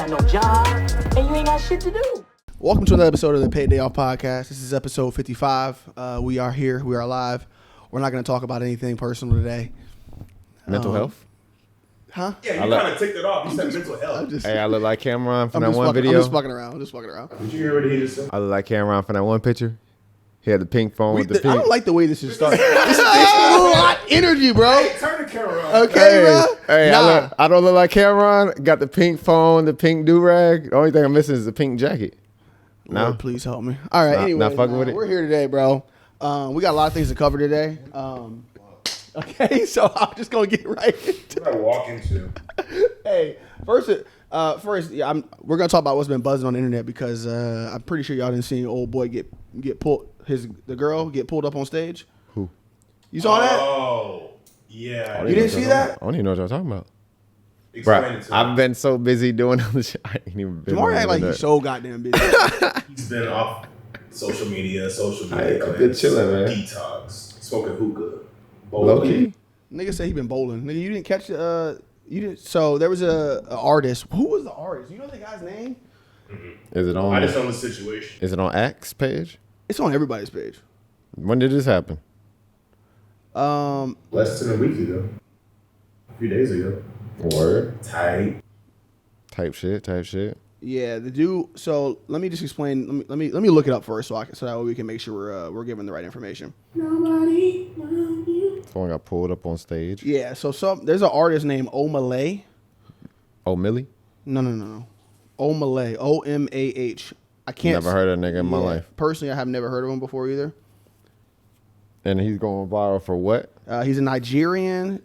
got no job, and you ain't got shit to do. Welcome to another episode of the Paid Day Off Podcast. This is episode 55. We are here. We are live. We're not going to talk about anything personal today. Mental health? Huh? Yeah, you kind of ticked it off. You said mental health. Hey, I look like Cameron from that one video. I'm just fucking around. Did you hear what he just said? I look like Cameron from that one picture. He had the pink phone with the pink. I don't like the way this is starting. This is a lot of energy, bro. Hey, turn the camera on. Okay, bro. Hey, Nah. I don't look like Cameron. Got the pink phone, the pink do-rag. The only thing I'm missing is the pink jacket. No, Lord, please help me. All right, anyway. not fucking with it. We're here today, bro. We got a lot of things to cover today. Okay, so I'm just going to get right into What did I walk into? Hey, first, yeah, we're gonna talk about what's been buzzing on the internet because I'm pretty sure y'all didn't see old boy get pulled, the girl get pulled up on stage. Who? You saw that? Oh, yeah. You didn't see that? I don't even know what y'all talking about. Explain Bro, it to me. I've been so busy doing other shit. I ain't even been. Jamaree act doing like that. he's so goddamn busy. He's been off social media I've cleanse, been chilling, man. detox, smoking hookah, Low key. Nigga say he been bowling. Nigga, you didn't catch you didn't. So there was a artist. Who was the artist? You know the guy's name? Is it on? I just know the situation. Is it on X page? It's on everybody's page. When did this happen? Less than a week ago. A few days ago. Word. Tight. Type shit. Yeah, the dude. So let me just explain. Let me look it up first, so that way we can make sure we're giving the right information. Nobody knows you. Someone got pulled up on stage. Yeah. So there's an artist named Omalay. Oh, Millie? No. Omalay. OMAH. I can't. Never heard of a nigga in my life. Personally, I have never heard of him before either. And he's going viral for what? He's a Nigerian.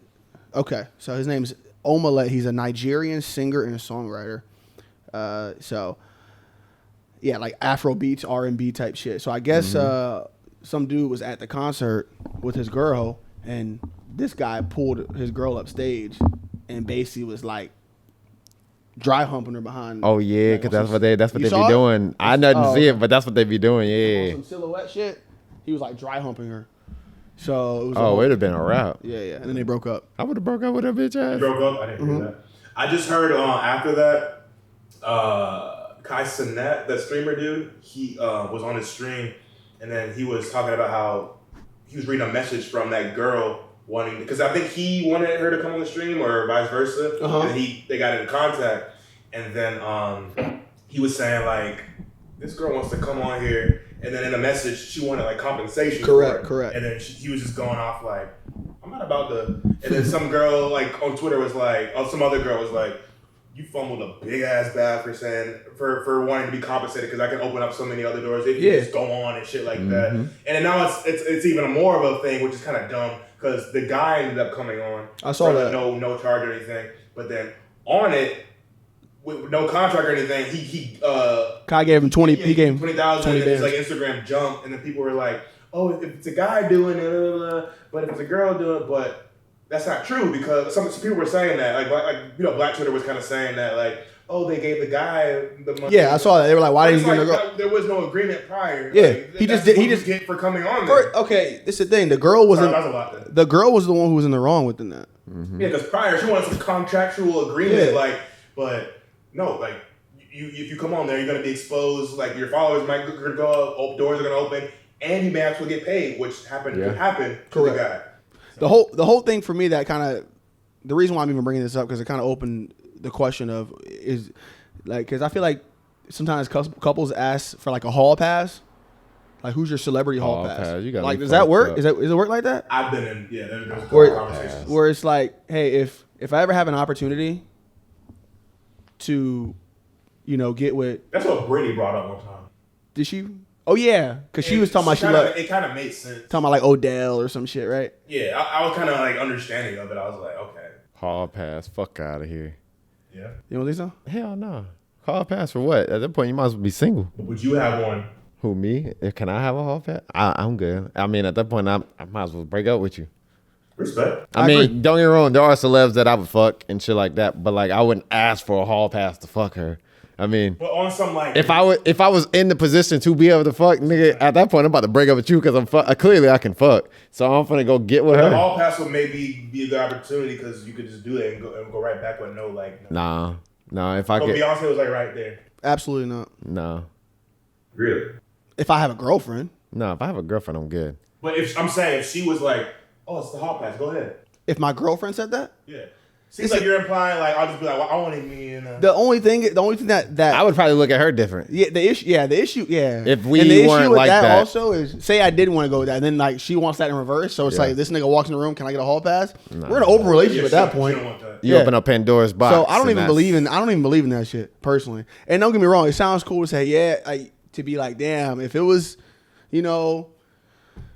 Okay, so his name's Omalay. He's a Nigerian singer and a songwriter. So yeah, like Afro beats, R&B type shit. So I guess some dude was at the concert with his girl, and this guy pulled his girl up stage, and basically was like dry humping her behind. Oh yeah, because that's what they be saw it? doing. I didn't see it, but that's what they be doing. On Yeah. some silhouette shit. He was like dry humping her. So it was Oh, it'd have been a wrap. yeah, and then they broke up. I would have broke up with that bitch You ass. broke up? I didn't hear that. I just heard after that, Kai Cenat, that streamer dude, he was on his stream, and then he was talking about how he was reading a message from that girl wanting, because I think he wanted her to come on the stream or vice versa, and they got in contact, and then he was saying like, this girl wants to come on here, and then in the message she wanted like compensation. Correct. And then he was just going off like, I'm not about to. And then some girl like on Twitter was like, some other girl was like, you fumbled a big ass bag for saying for wanting to be compensated because I can open up so many other doors if you just go on and shit like that. And then now it's even more of a thing, which is kind of dumb because the guy ended up coming on. I saw that. No charge or anything, but then on it with no contract or anything, he Kai gave him 20. He gave him 20,000, and 20 it's like Instagram jumped, and then people were like, "Oh, if it's a guy doing it, blah, blah, blah, but if it's a girl doing it, but that's not true because some people were saying that, like Black Twitter was kind of saying that, like, oh, they gave the guy the money. Yeah, I saw that. They were like, why didn't you give the girl? There was no agreement prior. Yeah, like, he just get for coming on there. Okay, this is the thing. The girl was That's a lot. Then. the girl was the one who was in the wrong within that. Yeah, because prior she wanted some contractual agreement, but no, like. If you come on there, you're gonna be exposed. Like your followers might go up, doors are gonna open, and you may actually get paid, which could happen to the guy. The whole thing for me that kind of the reason why I'm even bringing this up because it kind of opened the question of is like because I feel like sometimes couples ask for like a hall pass, like who's your celebrity hall pass? You gotta like be does that work? up. Does it work like that? I've been in there's conversations Where it's like, hey, if I ever have an opportunity to get with. That's what Brittany brought up one time. Did she? Oh yeah, because she was talking about it kind of made sense. Talking about like Odell or some shit, right? Yeah, I was kind of like understanding of it. I was like, okay. Hall pass, fuck out of here. Yeah. You don't think so? Hell no. Hall pass for what? At that point, you might as well be single. Would you have one? Who, me? Can I have a hall pass? I'm good. I mean, at that point, I might as well break up with you. Respect. I mean, don't get me wrong. There are celebs that I would fuck and shit like that, but like I wouldn't ask for a hall pass to fuck her. I mean, but on some like if I was in the position to be able to fuck, nigga, at that point I'm about to break up with you because clearly I can fuck. So I'm gonna go get with her. The hall pass would maybe be the opportunity because you could just do it and go right back with no. Nah, No, if I But get Beyonce was like right there. Absolutely not. no, Really? If I have a girlfriend. no. If I have a girlfriend, I'm good. But if I'm saying if she was like, oh, it's the hall pass, go ahead. If my girlfriend said that, Yeah. Seems like you're implying like I'll just be like, well, I want to be in. the only thing that I would probably look at her different. the issue, If we and the weren't issue with like that, that. also is say I did want to go with that, and then like she wants that in reverse, so it's Yeah. like this nigga walks in the room, can I get a hall pass? We're in an open relationship at that point. She don't want that. You Yeah. open up Pandora's box. So I don't and even believe in that shit personally. And don't get me wrong, it sounds cool to say to be like, damn, if it was,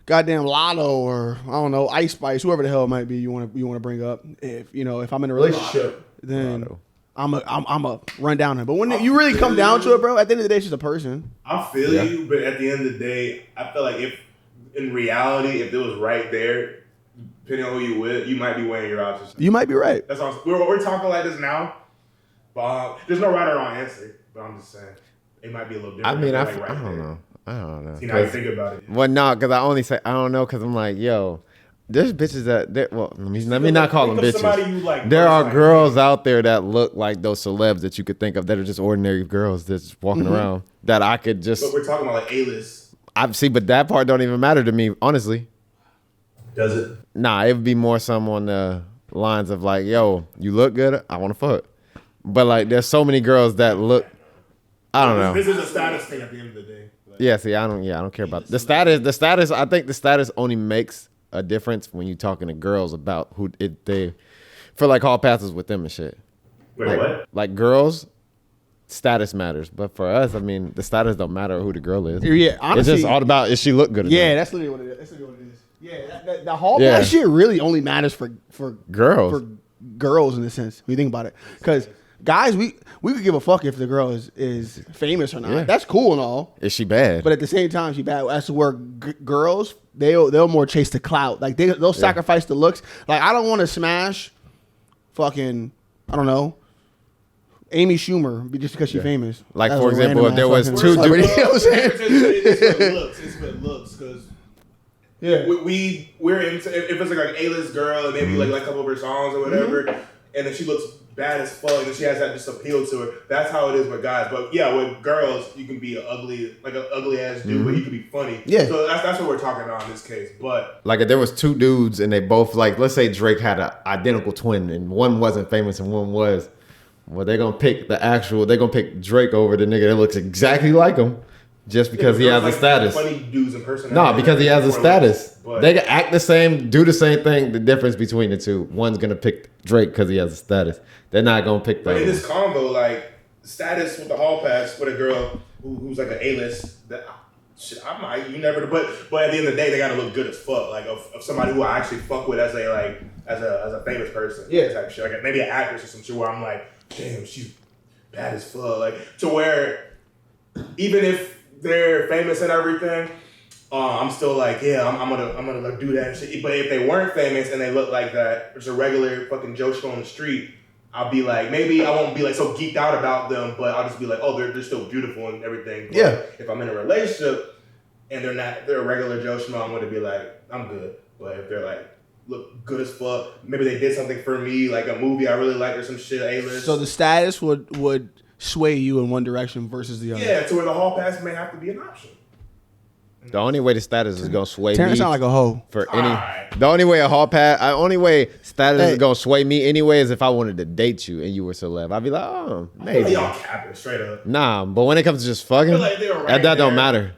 goddamn Lotto or I don't know, Ice Spice, whoever the hell it might be you want to bring up. If I'm in a relationship, then Lotto. I'm a run down her. But when you really come down to it, bro, at the end of the day, she's a person. I feel you, but at the end of the day, I feel like if in reality, if it was right there, depending on who you with, you might be weighing your options. You might be right. That's all. We're talking like this now, but there's no right or wrong answer. But I'm just saying it might be a little different. I mean, I like don't know. I don't know. See how you think about it. Well, no, because I only say I don't know because I'm like, yo, there's bitches that. Well, let me not call them Think of somebody bitches. you like There are like girls out there that look like those celebs that you could think of that are just ordinary girls that's walking around that I could just. But we're talking about like A-list. I see, but that part don't even matter to me, honestly. Does it? Nah, it would be more some on the lines of like, yo, you look good, I want to fuck. But like, there's so many girls that look. I don't know. This is a status thing at the end of the day. Like, Yeah, see, I don't care about the status. The status, I think the status only makes a difference when you're talking to girls about who they for like hall passes with them and shit. Wait, Like, what? like girls, status matters, but for us, I mean, the status don't matter who the girl is. Yeah, honestly, it's just all about is she look good? Or yeah, not. that's literally what it is. Yeah, the hall Yeah. pass shit really only matters for Girls. for girls in a sense. When you think about it, because guys, we could give a fuck if the girl is famous or not. Yeah. That's cool and all. Is she bad? But at the same time, she bad. As to where girls, they'll more chase the clout. Like they'll sacrifice the looks. Like I don't want to smash, fucking, I don't know, Amy Schumer just because she's famous. Like, That's for a example, random if there ass was fucking two celebrity, dudes- you know what I'm saying? It's what it looks because Yeah. we're into if it's like an A-list girl and maybe like a couple of her songs or whatever, and then she looks bad as fuck and she has that just appeal to her. That's how it is with guys. But yeah, with girls, you can be an ugly ass dude, but you can be funny. Yeah. So that's what we're talking about in this case. But Like if there was two dudes and they both like, let's say Drake had an identical twin and one wasn't famous and one was. Well, they're gonna pick Drake over the nigga that looks exactly like him, just because he has a status. Funny dudes in person. No, because he has a status. But They can act the same, do the same thing. The difference between the two, one's gonna pick Drake because he has a status. They're not gonna pick the But other in one. this combo, like status with the hall pass with a girl who's like an A-list, that shit, I might you never. But at the end of the day, they gotta look good as fuck. Like of somebody who I actually fuck with as a famous person. Yeah. Type shit. Like maybe an actress or some shit where I'm like, damn, she's bad as fuck. Like to where even if they're famous and everything. I'm still like, yeah, I'm gonna like do that and shit. But if they weren't famous and they look like that, there's a regular fucking Joe Schmo on the street, I'll be like, maybe I won't be like so geeked out about them, but I'll just be like, oh, they're still beautiful and everything. But Yeah. if I'm in a relationship and they're a regular Joe Schmo, I'm gonna be like, I'm good. But if they're like look good as fuck, maybe they did something for me, like a movie I really like or some shit, A-list. So the status would sway you in one direction versus the other. yeah, to where the hall pass may have to be an option. The only way the status is gonna sway Terrence me sound like a hoe. for any. Alright. The only way only way status Hey. is gonna sway me anyway is if I wanted to date you and you were celeb. I'd be like, oh, I feel like maybe. y'all capping straight up. Nah, but when it comes to just fucking, I feel like they were right that don't there. matter.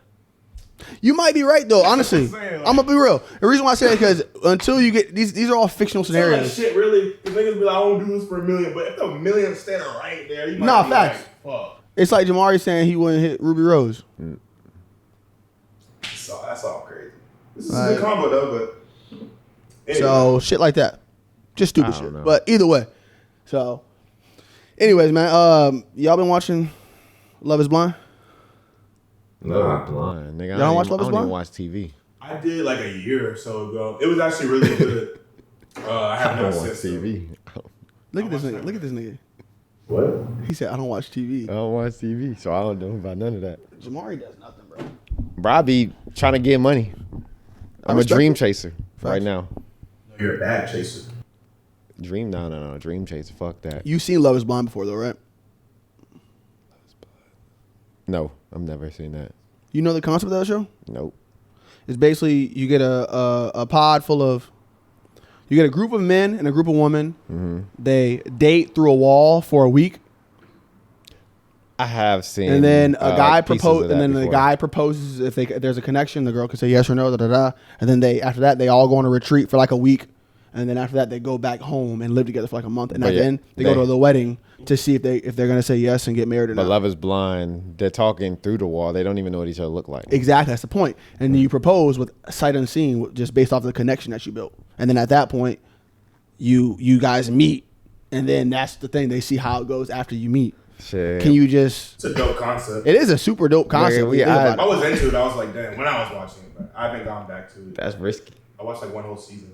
You might be right though, honestly. what I'm saying, like- I'm gonna be real. The reason why I say that because until you get these are all fictional It's not like scenarios. shit, really. The niggas be like, I won't do this for $1 million, but if the $1 million standing right there, you might Nah, be facts. like, fuck. It's like Jamaree saying he wouldn't hit Ruby Rose. So that's all crazy. This is a Right. good combo though, but anyway. So shit like that, just stupid I don't shit. know. But either way, so anyways, man, y'all been watching Love Is Blind? Love is blind, nigga. Y'all don't watch Love I is don't even Blind? watch TV. I did like a year or so ago. It was actually really good. I I have don't not watch since. TV. Look at this nigga. Look at this nigga. What? He said, "I don't watch TV." I don't watch TV, so I don't know about none of that. Jamaree does nothing, bro. Bro, I be trying to get money. I'm a respect dream it. chaser right Facts. now. You're a bad chaser. No, dream chaser. Fuck that. You've seen Love Is Blind before, though, right? No, I've never seen that. You know the concept of that show? Nope. It's basically you get a pod full of, you get a group of men and a group of women. Mm-hmm. They date through a wall for a week. I have seen. And then a guy proposes. and then the guy proposes. If there's a connection, the girl can say yes or no. Da da da. And then after that they all go on a retreat for like a week. And then after that they go back home and live together for like a month. And at the end they go to the wedding to see if they're gonna say yes and get married or not. But Love Is Blind. They're talking through the wall. They don't even know what each other look like. Exactly, that's the point. And then you propose with sight unseen, just based off the connection that you built. And then at that point, you guys meet, and then that's the thing. They see how it goes after you meet. Shit. Can you just? It's a dope concept. It is a super dope concept. I was into it. I was like, damn. When I was watching it, but I haven't gone back to it. That's risky. I watched like one whole season.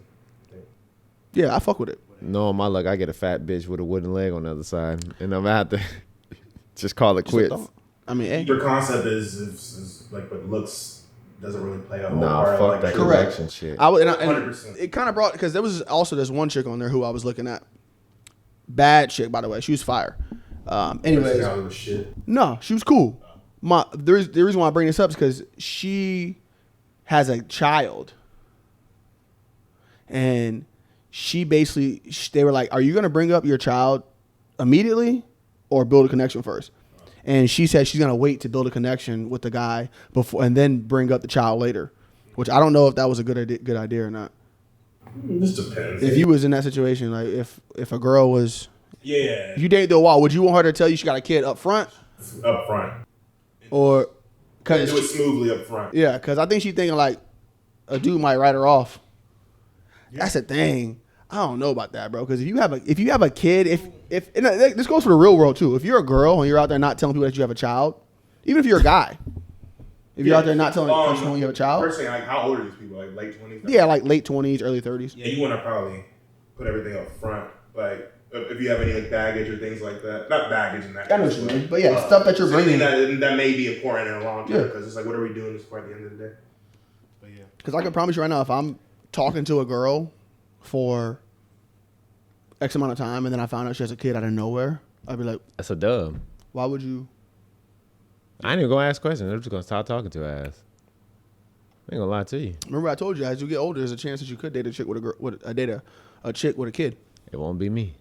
Yeah, I fuck with it. No, on my luck, I get a fat bitch with a wooden leg on the other side, and I'm gonna have to just call it quits. I mean, hey. Your concept is like, but looks doesn't really play a whole Nah, part. fuck Like, that correct. correction shit. And 100%. it kind of brought, because there was also this one chick on there who I was looking at. Bad chick, by the way. She was fire. Anyways, shit. no, she was cool. The reason why I bring this up is because she has a child, and she basically, they were like, "Are you gonna bring up your child immediately, or build a connection first?" And she said she's gonna wait to build a connection with the guy before, and then bring up the child later. Which I don't know if that was a good idea or not. This depends. If you was in that situation, like if a girl was, if you dated through a while, would you want her to tell you she got a kid up front, up front, or do it smoothly up front? Yeah, because I think she's thinking like a dude might write her off. Yeah. That's the thing. I don't know about that, bro. Because if you have a kid, if and this goes for the real world too. If you're a girl and you're out there not telling people that you have a child, even if you're a guy, if you're out there not telling a person you have a child. Personally, like, how old are these people? Like late 20s? Yeah, like late 20s, early 30s. Yeah, you want to probably put everything up front, like if you have any like baggage or things like that. Not baggage in that. I know what you mean, but yeah, stuff that you're bringing that may be important in the long term, because it's like, what are we doing this for at the end of the day? But yeah, because I can promise you right now, if I'm talking to a girl for X amount of time and then I found out she has a kid out of nowhere, I'd be like, That's a dub. why would you? I ain't even gonna ask questions. I'm just gonna start talking to her ass. I ain't gonna lie to you. Remember, I told you as you get older, there's a chance that you could date a chick with a girl, a chick with a kid. It won't be me.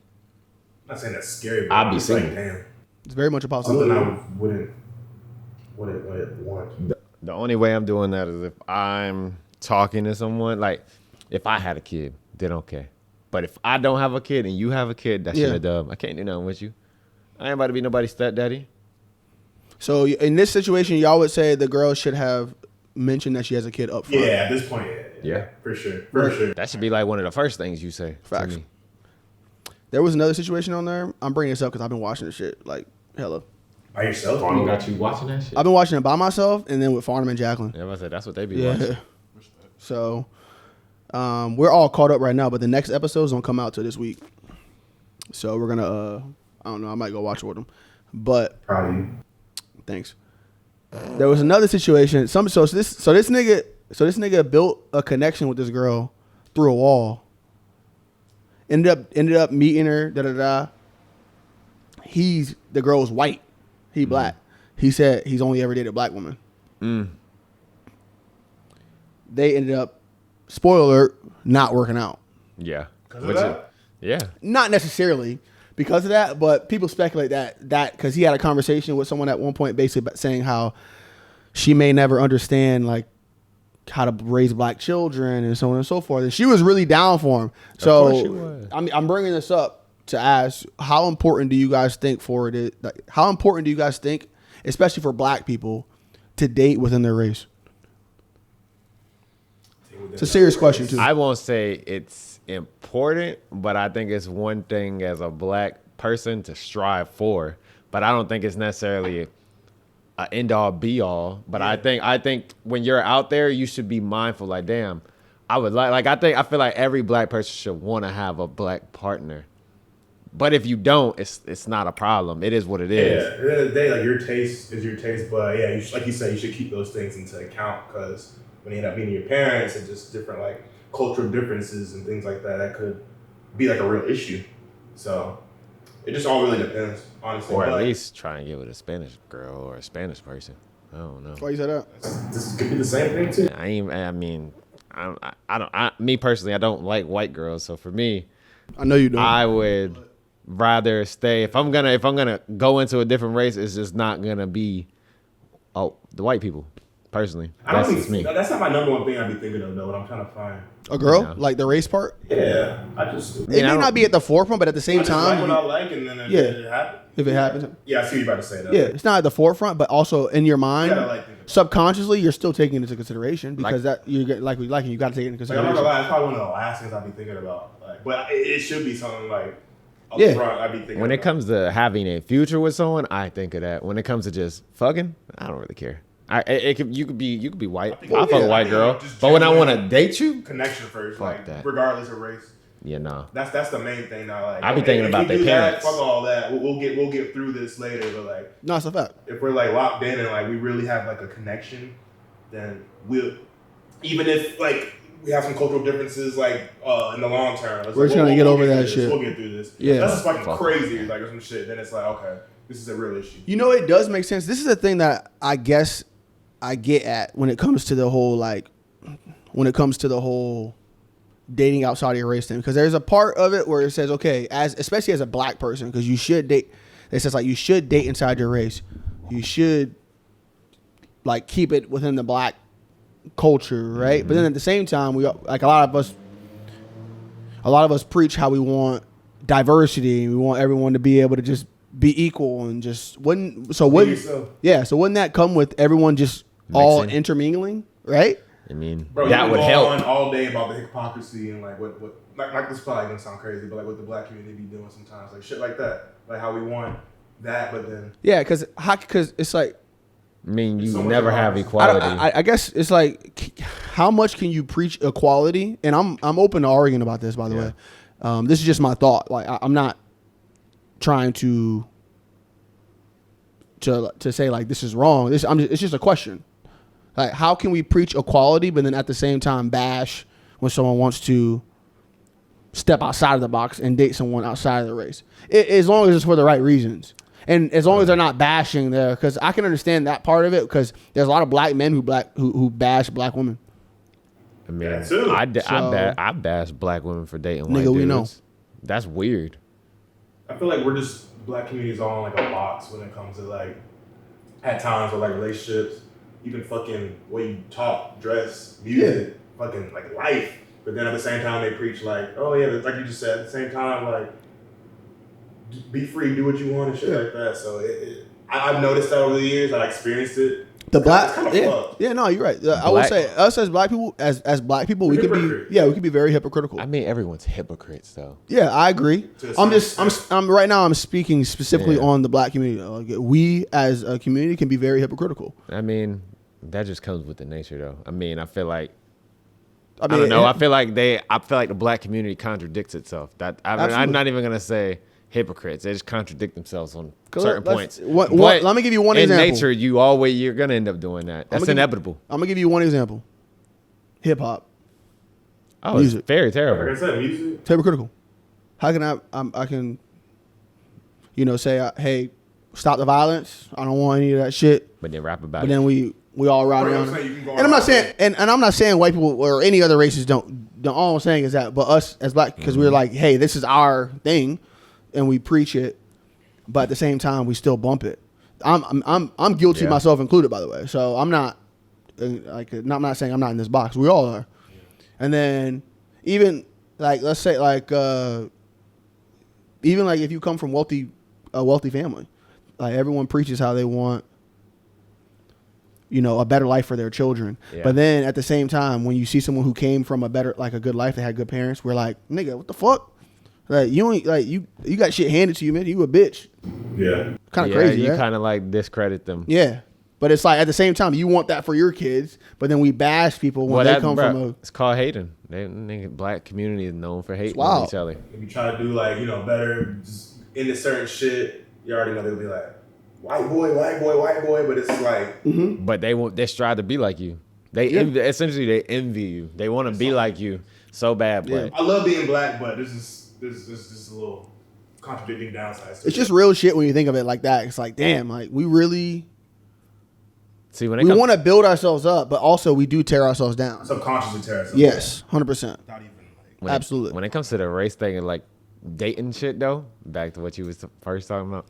I'm not saying that's scary, but I'll be it's like, single. damn, It's very much a possibility. something I wouldn't want. The only way I'm doing that is if I'm talking to someone. Like, if I had a kid, then okay. But if I don't have a kid and you have a kid, that's a dub. I can't do nothing with you. I ain't about to be nobody's stepdaddy. So in this situation, y'all would say the girl should have mentioned that she has a kid up front. Yeah, at this point, yeah, for sure, for sure. That should be like one of the first things you say. Facts. To me. There was another situation on there. I'm bringing this up because I've been watching this shit like hella. By yourself? Farnham got you watching that shit? I've been watching it by myself and then with Farnham and Jacqueline. Yeah, I said that's what they be watching. So we're all caught up right now, but the next episodes don't come out till this week. So we're gonna I don't know, I might go watch it with them. But Proud of you. thanks. There was another situation. So this nigga built a connection with this girl through a wall. Ended up meeting her. The girl was white. He black. He said he's only ever dated a black woman. They ended up, spoiler alert, not working out. Yeah. Because of that? Yeah. Not necessarily because of that, but people speculate that because he had a conversation with someone at one point basically saying how she may never understand like how to raise black children and so on and so forth. And she was really down for him. So Of course she was. I'm bringing this up to ask, how important do you guys think how important do you guys think, especially for black people, to date within their race? It's a serious question too. I won't say it's important, but I think it's one thing as a black person to strive for. But I don't think it's necessarily an end all be all. But yeah. I think when you're out there, you should be mindful. Like, damn, I would I feel like every black person should want to have a black partner. But if you don't, it's not a problem. It is what it is. Yeah, at the end of the day, like, your taste is your taste. But yeah, like you said, you should keep those things into account, because when you end up meeting your parents and just different like cultural differences and things like that, that could be like a real issue. So It just all really depends, honestly. Or at But least try and get with a Spanish girl or a Spanish person. I don't know. Why you say that? this could be the same thing too. Me personally, I don't like white girls. So for me, I know you don't. I would rather stay. If I'm gonna go into a different race, it's just not gonna be the white people. Personally, that's just me. That's not my number one thing I'd be thinking of though. What I'm trying to find. A girl? Yeah. Like the race part? Yeah, It may not be at the forefront, but at the same I just time, like what I like, and then if Yeah. it happens. if it happens, Yeah, I see what you're about to say. Though. yeah, it's not at the forefront, but also in your mind, You gotta like think about it. subconsciously, you're still taking it into consideration because Like- that you get like we like, and you got to take it into Like, I'm not consideration. gonna lie, it's probably one of the last things I'd be thinking about. Like, but it should be something like up Yeah. front. I'd be thinking. When it about. comes to having a future with someone, I think of that. When it comes to just fucking, I don't really care. You could be white. think- I'll fuck yeah, a white I girl. think just But when I want to genuine date you, connection first, Fuck like that. regardless of race. yeah, no. That's the main thing now. Like, I be thinking if about we their do that, parents. Fuck all that. We'll get through this later. But like, No, it's a fact. if we're like locked in and like we really have like a connection, then we'll even if like we have some cultural differences like in the long term. We're trying to get over that shit. We'll get through this. Yeah. That's just fucking Fuck. crazy. Like or some shit. Then it's like okay, this is a real issue. You know, it does make sense. This is the thing that I guess I get at when it comes to the whole dating outside of your race thing, because there's a part of it where it says, okay, especially as a black person, because you should date. It says like you should date inside your race. You should like keep it within the black culture, right? Mm-hmm. But then at the same time, we like a lot of us preach how we want diversity. We want everyone to be able to just be equal and just wouldn't yourself. yeah. So wouldn't that come with everyone just all Mixing. intermingling, right? I mean, Bro, that you would can go help. on all day about the hypocrisy and like what like this is probably gonna sound crazy, but like what the black community be doing sometimes, like shit like that, like how we want that, but then Yeah, because it's like I mean, you So much never have violence. equality. I guess it's like how much can you preach equality? And I'm open to arguing about this, by the way. This is just my thought. Like I'm not trying to say like this is wrong. It's just a question. Like how can we preach equality but then at the same time bash when someone wants to step outside of the box and date someone outside of the race? As long as it's for the right reasons. And as long as they're not bashing there, because I can understand that part of it, because there's a lot of black men who bash black women. I mean, That too. I bash black women for dating white Nigga, dudes. we know. That's weird. I feel like we're just black communities all in like a box when it comes to like at times with like relationships, even fucking way you talk, dress, music, fucking like life. But then at the same time they preach like, oh yeah, like you just said, at the same time like be free, do what you want and shit like that. So I've noticed that over the years. I've experienced it. The black, It's kinda fucked. yeah, no, you're right. I would Black- say us as black people, as black people, we We're could be, hypocrites. we could be very hypocritical. I mean, everyone's hypocrites though. Yeah, I agree. To a I'm certain just, I'm right now. I'm speaking specifically Yeah. on the black community. Like, we as a community can be very hypocritical. I mean, that just comes with the nature though. I mean, I feel like I I mean, don't know. I feel like the black community contradicts itself. I'm Absolutely. not even gonna say hypocrites. They just contradict themselves on Cool. certain Let's- points. let me give you one in example. In nature, you're gonna end up doing that. That's inevitable. I'm gonna give you one example. Hip hop, Oh, music. it's very Like I terrible. said, music. it's hypocritical. How can I can, say, hey, stop the violence. I don't want any of that shit. But then rap about But it. then we all ride Right, around. I'm saying you can go And I'm not around saying, and I'm not saying white people or any other races don't. All I'm saying is that, but us as black, because we're like, hey, this is our thing, and we preach it, but at the same time we still bump it. I'm guilty Yeah. myself included, by the way. So I'm not I'm not saying I'm not in this box. We all are. And then even like let's say like even like if you come from a wealthy family, like everyone preaches how they want a better life for their children. Yeah. But then at the same time, when you see someone who came from a good life, they had good parents, we're like, nigga, what the fuck? Like you ain't like you got shit handed to you, man. You a bitch. Yeah. Kind of Yeah, crazy. you right? kind of like discredit them. Yeah. But it's like at the same time, you want that for your kids, but then we bash people when they come from a. It's called hating. Black community is known for hating wild. on each other. If you try to do like, better just into certain shit, you already know they'll be like, white boy, white boy, white boy. But it's like, But they strive to be like you. Essentially they envy you. They want to be like you so bad. But I love being black, but this is a little. contradicting downsides. To It's just real shit when you think of it like that. It's like, damn, like we really See, when we want to build ourselves up, but also we do tear ourselves down. subconsciously tear us. Yes, 100%. Without even like. Absolutely. When it comes to the race thing and like dating shit though, back to what you was first talking about,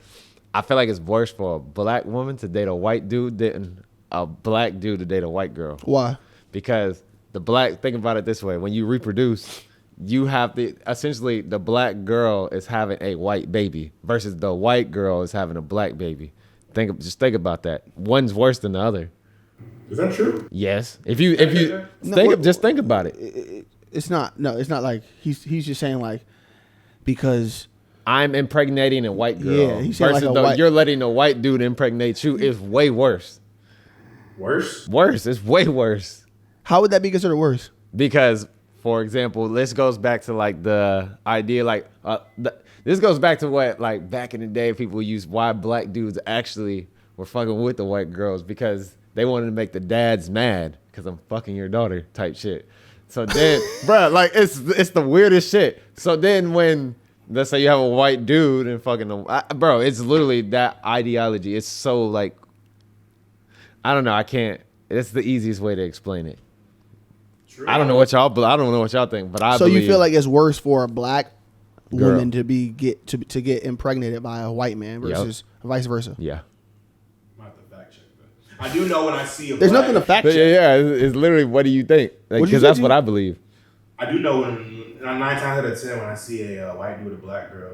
I feel like it's worse for a black woman to date a white dude than a black dude to date a white girl. Why? Because think about it this way: when you reproduce, you have essentially the black girl is having a white baby versus the white girl is having a black baby. Just think about that. One's worse than the other. Is that true? Yes. If No, just think about it. It's not. No, it's not like he's just saying like because I'm impregnating a white girl Yeah, he's saying versus like a white- you're letting a white dude impregnate you is way worse. Worse? Worse. It's way worse. how would that be considered worse? Because, for example, this goes back to like the idea, like this goes back to what like back in the day people used why black dudes actually were fucking with the white girls because they wanted to make the dads mad because I'm fucking your daughter type shit. So then, bro, like it's the weirdest shit. So then when let's say you have a white dude and fucking bro, it's literally that ideology. It's so like I don't know. I can't. It's the easiest way to explain it. True. I don't know what y'all think, but I So believe you feel like it's worse for a black Girl. woman to get impregnated by a white man versus vice versa? yeah. I have to fact check that. I do know when I see a There's black, nothing to fact But check. yeah, it's literally what do you think? What do you Because think, that's G? what I believe. I do know when 9 times out of 10 when I see a white dude with a black girl,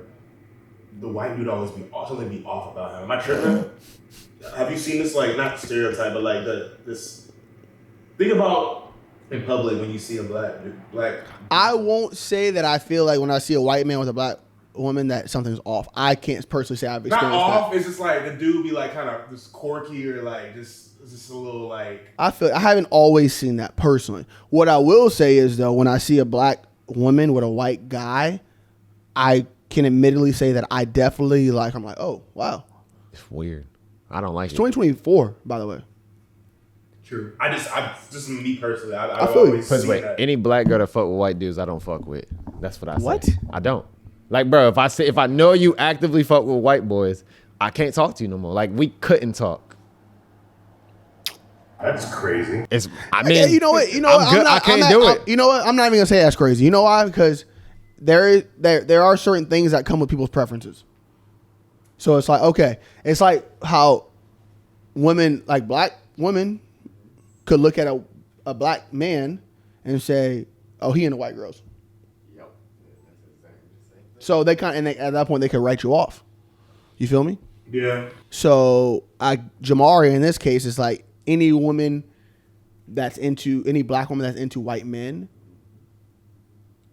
the white dude always something be off about him. Am I tripping? Have you seen this like not stereotype, but like this? Think about in public when you see a black. I won't say that I feel like when I see a white man with a black woman that something's off. I can't personally say I've Not experienced off. that. It's just like the dude be like kind of just quirky or like just a little like. I haven't always seen that personally. What I will say is though, when I see a black woman with a white guy, I can admittedly say that I definitely like. I'm like, oh wow, It's weird. I don't like it's it. 2024, by the way. True. I just me personally. I feel you. always Because see wait, that. any black girl that fuck with white dudes, I don't fuck with. That's what I say. What? I don't. Like, bro, if I know you actively fuck with white boys, I can't talk to you no more. Like, we couldn't talk. That's crazy. I mean, Yeah, you know what? I'm good. I can't do it. You know what? I'm not even gonna say that's crazy. You know why? Because there are certain things that come with people's preferences. So it's like, okay, it's like how women, like black women, could look at a black man and say, "Oh, he into white girls." Yep. That's exactly the same thing. So they at that point they could write you off. You feel me? Yeah. So Jamaree in this case is like any black woman that's into white men.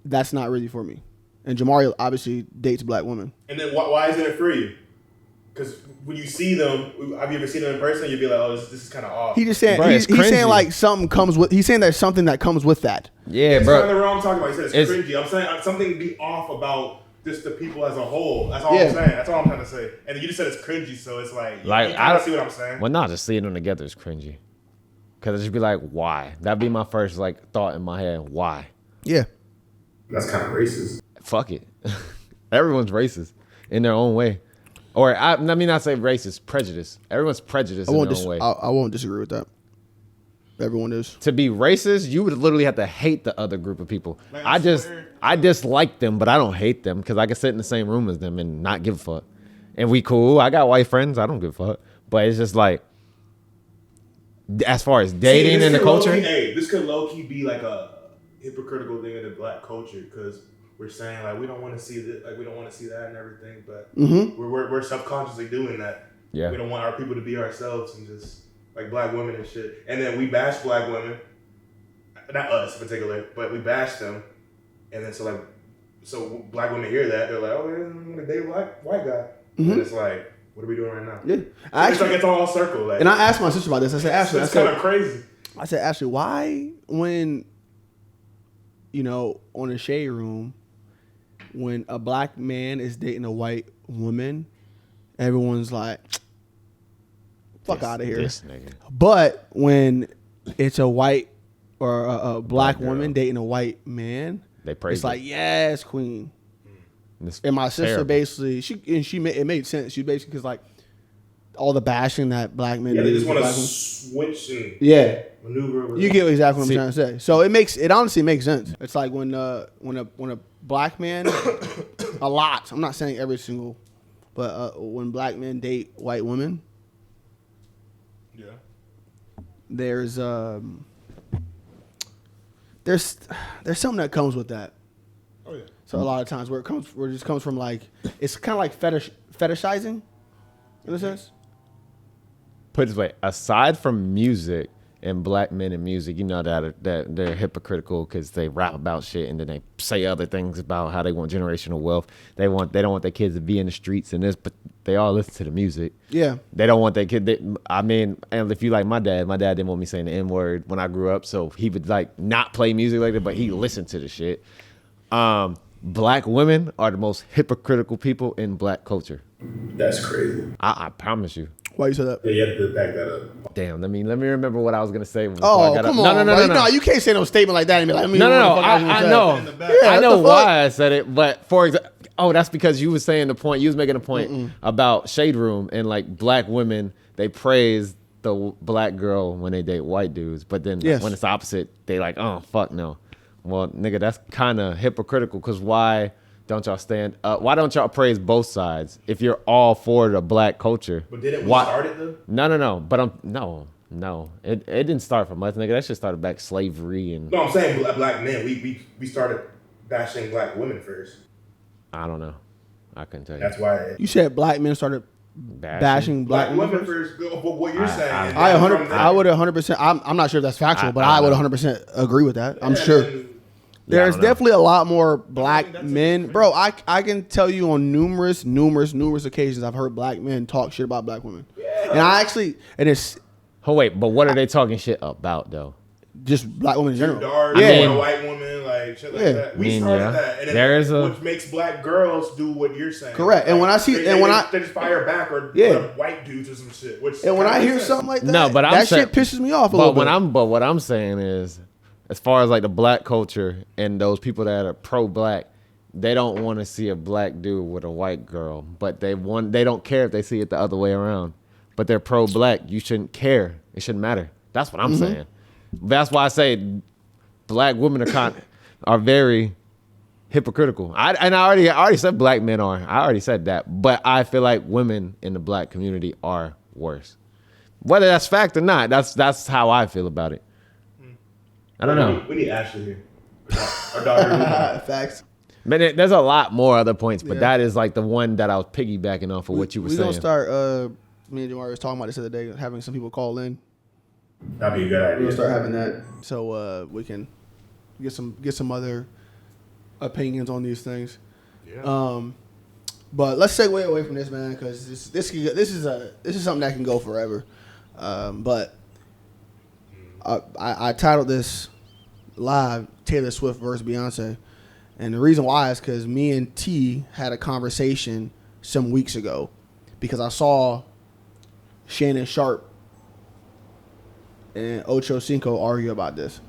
That's not really for me. And Jamaree obviously dates black women. And then why isn't it for you? Because when you see them, have you ever seen them in person? You'd be like, oh, this is kind of off. He just saying Bro, he's it's cringy. saying like something comes with. He's saying there's something that comes with that. Yeah, It's bro. kind of the wrong talking about. He said it's It's- cringy. I'm saying something be off about just the people as a whole. That's all Yeah. I'm saying. That's all I'm trying to say. And you just said it's cringy, so it's like you Like, kind of see what I'm saying. Well, not just seeing them together is cringy. Because it'd just be like, why? That'd be my first like thought in my head. Why? Yeah. That's kind of racist. Fuck it. Everyone's racist in their own way. Or I mean, not say racist, prejudice. Everyone's prejudiced in their own way. I won't disagree with that. Everyone is. To be racist, you would literally have to hate the other group of people. Like, I swear. dislike them, but I don't hate them because I can sit in the same room as them and not give a fuck. And we cool. I got white friends. I don't give a fuck. But it's just like, as far as dating this in the could culture, low-key- this could low key be like a hypocritical thing in the black culture because we're saying like we don't want to see that, like we don't want to see that and everything, but we're subconsciously doing that. Yeah. We don't want our people to be ourselves and just like black women and shit. And then we bash black women, not us in particular, but we bash them. And then so black women hear that they're like, oh, I'm gonna date a white guy. And it's like, what are we doing right now? Yeah. It's like it's all circle. Like, And I asked my sister about this. I said, Ashley, it's kind of crazy. why when, on a shade room, when a black man is dating a white woman, everyone's like, fuck out of here. This nigga. But when it's a white or a black woman dating a white man, They praise it's like, yes, queen. And my sister terrible. basically, it made sense. She basically, because like all the bashing that black men Yeah, do. they just want to black women- switch and Yeah. maneuver. You get exactly what See- I'm trying to say. So it honestly makes sense. It's like when a black man, a lot. I'm not saying every single, but when black men date white women, Yeah. there's something that comes with that. Oh yeah. So a lot of times where it just comes from like it's kind of like fetishizing, in a sense. Put it this way, aside from music and black men in music, you know that they're hypocritical because they rap about shit and then they say other things about how they want generational wealth. They don't want their kids to be in the streets and this, but they all listen to the music. Yeah. They don't want their kid. And if you like my dad didn't want me saying the N word when I grew up, so he would like not play music like that, but he listened to the shit. Black women are the most hypocritical people in black culture. That's crazy. I promise you. Why you say that? Yeah, you have to back that up. Damn, let me remember what I was gonna say. Before Oh, I got come up. on. No. No, you can't say no statement like that and be like, No. I know. Yeah, I know what the fuck? why I said it, but for example, that's because you was saying the point. You was making a point about Shade Room and like black women. They praise the black girl when they date white dudes, but then Yes. when it's opposite, they like, oh fuck no. Well, nigga, that's kind of hypocritical. Cause why don't y'all stand up? Why don't y'all praise both sides if you're all for the black culture? But didn't we Why- start it though? No. But no. It didn't start from us, nigga. That shit started back slavery and No, I'm saying black men. We started bashing black women first. I don't know. I couldn't tell you. That's why You said black men started bashing black black women women first. But what you're saying, is I that 100. from that- I would 100%. I'm not sure if that's factual, but I I would don't know. 100% agree with that. I'm And sure. then- There's I don't know. definitely a lot more black that's men, bro. I can tell you on numerous occasions I've heard black men talk shit about black women, and it's Oh wait, but what are they talking shit about though? just black women in Too general. dark, Yeah. yeah, a white woman, like shit like Yeah. that. We I mean, started yeah. that, and then There is a- which makes black girls do what you're saying. Correct. And when I see- they, and they, when they just fire back or Yeah. white dudes or some shit. Which And when kinda I hear makes sense. something like that, No, but I'm that saying- shit pisses me off a little bit. But what I'm saying is, as far as like the black culture and those people that are pro-black, they don't want to see a black dude with a white girl, but they don't care if they see it the other way around. But they're pro-black. You shouldn't care. It shouldn't matter. That's what I'm saying. That's why I say black women are very hypocritical. I already said black men are. I already said that. But I feel like women in the black community are worse. Whether that's fact or not, that's how I feel about it. I don't know. We need Ashley here. Our daughter. Facts. But there's a lot more other points, but Yeah. that is like the one that I was piggybacking off of what you were We saying. gonna start. Me and Jamaree was talking about this the other day, having some people call in. That'd be a good We're idea. gonna start having that, so we can get some other opinions on these things. Yeah. But let's segue away from this, man, because this is something that can go forever. But I titled this live Taylor Swift versus Beyonce, and the reason why is because me and T had a conversation some weeks ago because I saw Shannon Sharp and Ocho Cinco argue about this,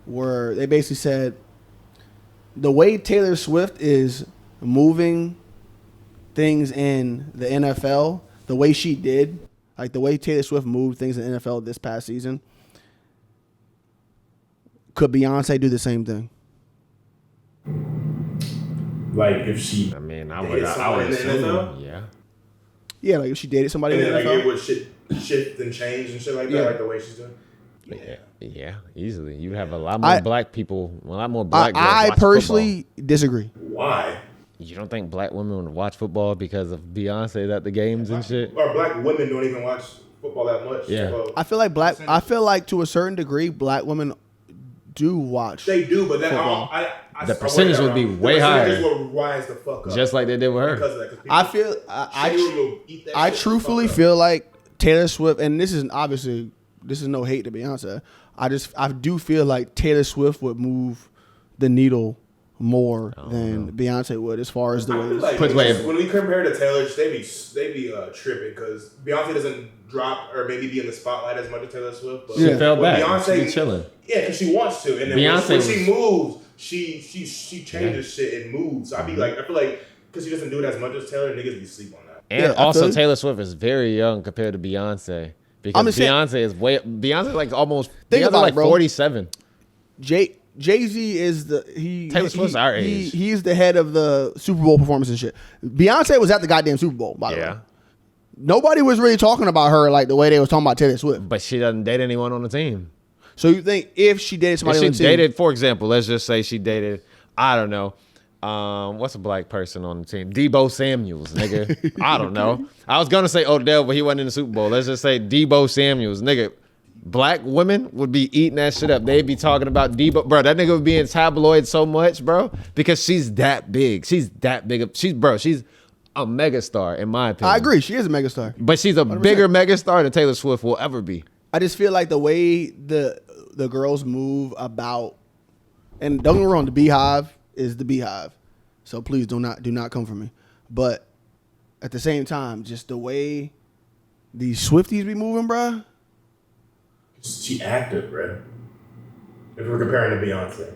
where they basically said the way Taylor Swift is moving things in the NFL, the way she did, like the way Taylor Swift moved things in the NFL this past season, could Beyonce do the same thing? Like if she, I mean, I dated would somebody in the assume, NFL? yeah. Yeah, like if she dated somebody and in then the like NFL. it would shift and change and shit like Yeah. that, like the way she's doing. Yeah, easily. You'd have a lot more black people, a lot more I, black girls I watch personally disagree. Why? football. You don't think black women would watch football because of Beyonce at the games and shit? Or black women don't even watch football that much. Yeah. So I feel like to a certain degree, black women do watch. they do, but then Football. The percentage would be way higher. The percentage will rise the fuck up. Just like they did with her. because of that. 'Cause I people- feel Shade will eat that I shit the truthfully fuck up. feel like Taylor Swift, and this is obviously no hate to Beyonce. I do feel like Taylor Swift would move the needle more than Beyonce would as far as the I feel way. like when we compare to Taylor, they be tripping because Beyonce doesn't drop or maybe be in the spotlight as much as Taylor Swift. But She fell back. Beyonce She be chilling. Yeah, because she wants to, and then when she moves, she changes shit and moves. So I feel like because she doesn't do it as much as Taylor, niggas be sleep on that. And also Taylor Swift is very young compared to Beyonce. Because Beyonce like almost Beyonce like 47. Jay-Z is Taylor Swift's our age. He's the head of the Super Bowl performance and shit. Beyonce was at the goddamn Super Bowl, by the way. Nobody was really talking about her like the way they was talking about Taylor Swift. But she doesn't date anyone on the team. So you think if she dated somebody on the team? She dated, for example, let's just say she dated, I don't know, what's a black person on the team? Debo Samuels, nigga. I don't know. I was going to say Odell, but he wasn't in the Super Bowl. Let's just say Debo Samuels, nigga. Black women would be eating that shit up. They'd be talking about Debo. Bro, that nigga would be in tabloids so much, bro, because she's that big. She's that big. She's a megastar, in my opinion. I agree. She is a megastar. But she's a 100%. Bigger megastar than Taylor Swift will ever be. I just feel like the way the girls move about, and don't get me wrong, the Beehive is the Beehive. So please do not come for me. But at the same time, just the way these Swifties be moving, bro. She active, bro. If we're comparing to Beyonce.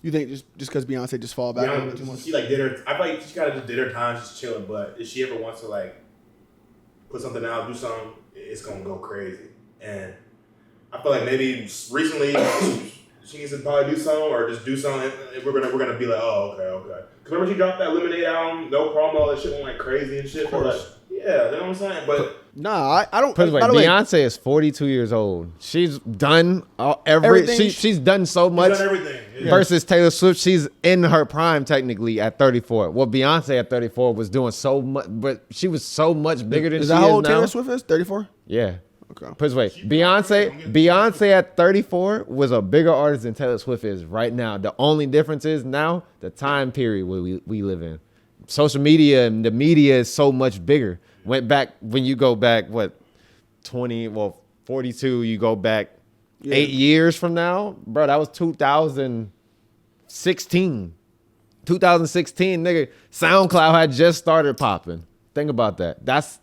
You think just because Beyonce just fall back a little bit too much? She like did her. I feel like she kind of just did her time, just chilling. But if she ever wants to like put something out, do something, it's gonna go crazy. And I feel like maybe recently she needs to probably do something or just do something. And we're gonna be like, oh, okay. Cause remember she dropped that Lemonade album, no promo, that shit went like crazy and shit. Like, yeah, you know what I'm saying. But nah, I don't. By the way, Beyonce is 42 years old. She's done everything. She's done so much. She's done everything. Yeah. Versus Taylor Swift, she's in her prime technically at 34. Well, Beyonce at 34 was doing so much, but she was so much bigger than she is now. Is that how old Taylor Swift is? 34. Yeah. Okay. Put it this way, Beyonce at 34 was a bigger artist than Taylor Swift is right now. The only difference is now the time period we live in. Social media and the media is so much bigger. When you go back, 42, you go back 8 years from now, bro, that was 2016. 2016, nigga, SoundCloud had just started popping. Think about that. That's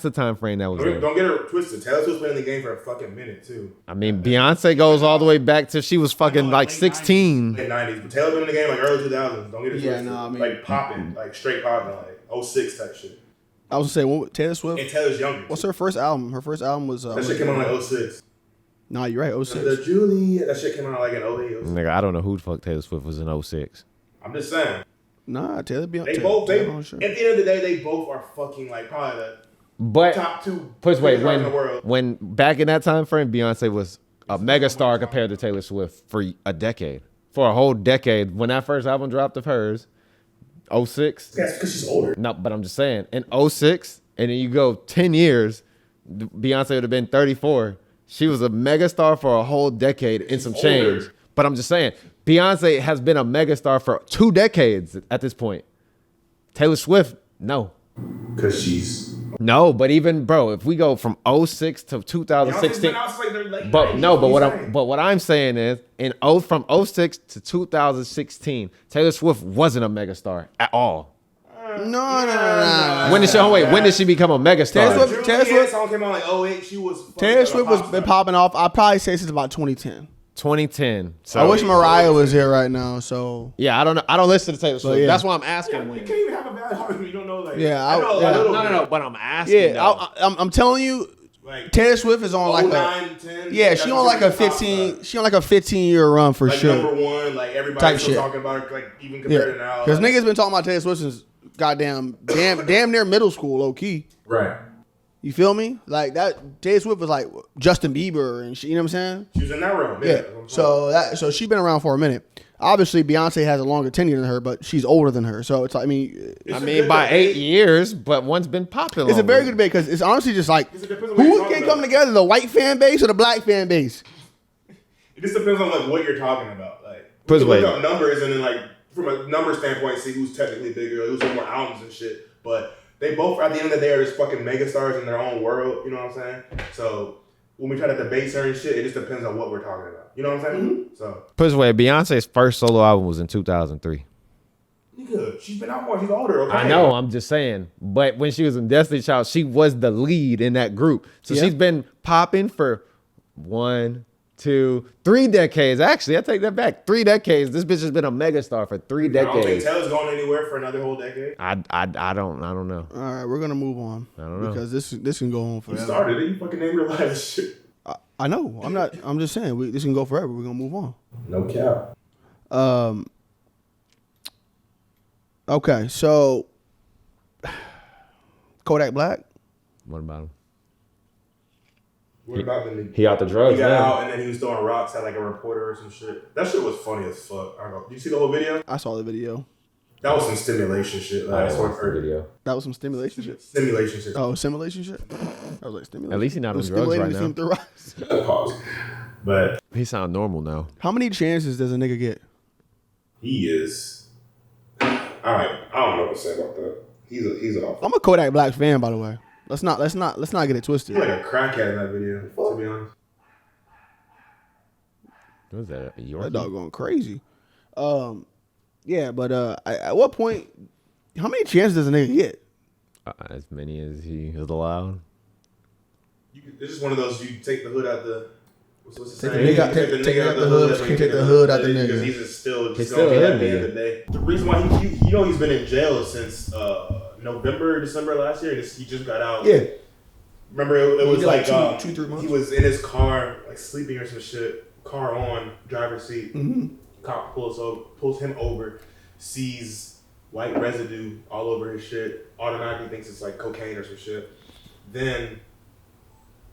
the time frame that was there. Don't get her twisted. Taylor Swift's been in the game for a fucking minute too. I mean, Beyonce goes all the way back to she was fucking like 16. Late 90s. But Taylor been in the game like early 2000s. Don't get it twisted. Yeah, no, I mean, like popping, like straight popping, like 06 type shit. I was gonna say, what Taylor Swift? And Taylor's younger. What's her first album? Her first album was that shit came out like 06. Nah, you're right, 06. The Julie, that shit came out like in 08. Nigga, I don't know who the fuck Taylor Swift was in 06. I'm just saying. Nah, Taylor Beyonce. They both. At the end of the day, they both are fucking like probably the top two. Put this way, in the world. when back in that time frame, Beyonce was a megastar compared to Taylor Swift for a decade, for a whole decade. When that first album dropped of hers, 06. That's because she's older. No, but I'm just saying, in 06, and then you go 10 years, Beyonce would have been 34. She was a megastar for a whole decade and some change. But I'm just saying, Beyonce has been a megastar for 2 decades at this point. Taylor Swift, no. Because she's... No, but even, bro, if we go from 06 to 2016... But what I'm saying is, from 06 to 2016, Taylor Swift wasn't a megastar at all. No. When did she become a megastar? Taylor Swift song came out like 08. She was... Taylor Swift was been popping off, I'd probably say since about 2010. 2010. So I wish Mariah was here right now. So yeah, I don't know. I don't listen to Taylor Swift. Yeah. That's why I'm asking. You can't even have a bad heart when you don't know. Like, No. But I'm asking. Yeah, I'm telling you, like, Taylor Swift is on like 09, 10, she on like a 15. She on like a 15-year run for like sure. Number one, like everybody's still talking about her, like even compared to now. Because niggas been talking about Taylor Swift since damn near middle school, low key. Right. You feel me? Like that Taylor Swift was like Justin Bieber and shit, you know what I'm saying? She was in that realm. Yeah. So she's been around for a minute. Obviously Beyonce has a longer tenure than her, but she's older than her. So it's like, I mean by 8 years, but one's been popular. It's a very good debate because it's honestly just like who can come together, the white fan base or the black fan base? It just depends on like what you're talking about. Like put look up numbers and then like from a number standpoint, see who's technically bigger, who's got more albums and shit. But they both, at the end of the day, are just fucking megastars in their own world. You know what I'm saying? So when we try to debate certain shit, it just depends on what we're talking about. You know what I'm saying? Mm-hmm. So, Put this way, Beyonce's first solo album was in 2003. nigga, she's been out more. She's older. Okay? I know, I'm just saying. But when she was in Destiny Child, she was the lead in that group. So she's been popping for 1, 2, 3 decades. Actually, I take that back. 3 decades. This bitch has been a megastar for 3 decades. I don't think Taylor's going anywhere for another whole decade. I don't know. All right, we're gonna move on. I don't know. Because this can go on You forever. started it. You fucking name your life shit. I know. I'm not. I'm just saying. This can go forever. We're gonna move on. No cap. Okay, so Kodak Black. What about him? What about the nigga? He out the drugs He got now. out and then he was throwing rocks at like a reporter or some shit. That shit was funny as fuck. I don't know. Did you see the whole video? I saw the video. That was some stimulation shit. I Like, didn't watch the video. That was some stimulation shit. Stimulation shit. Oh, simulation shit. I was like stimulation. At least he not It was on drugs stimulating right to see him through rocks. Pause. But He sound normal now. How many chances does a nigga get? he is. I don't know what to say about that. He's off. I'm a Kodak Black fan, by the way. Let's not get it twisted. He's like a crackhead in that video. To be honest. What was that? A Yorkie? That dog going crazy. Yeah, but at what point? How many chances does a nigga get? As many as he is allowed. It's just one of those. You take the hood out the. What's the Take saying? the nigga out- You take nigga out the hood, but you you take the hood out the because nigga. he's just still He's gonna still be a at the hood end of the day. The reason why he's been in jail since November, December last year. He just got out. Yeah. Remember, it was did like like 2-3 months. he was in his car, like sleeping or some shit. Car on, driver's seat. Mm-hmm. Cop pulls him over, sees white residue all over his shit. Automatically thinks it's like cocaine or some shit. Then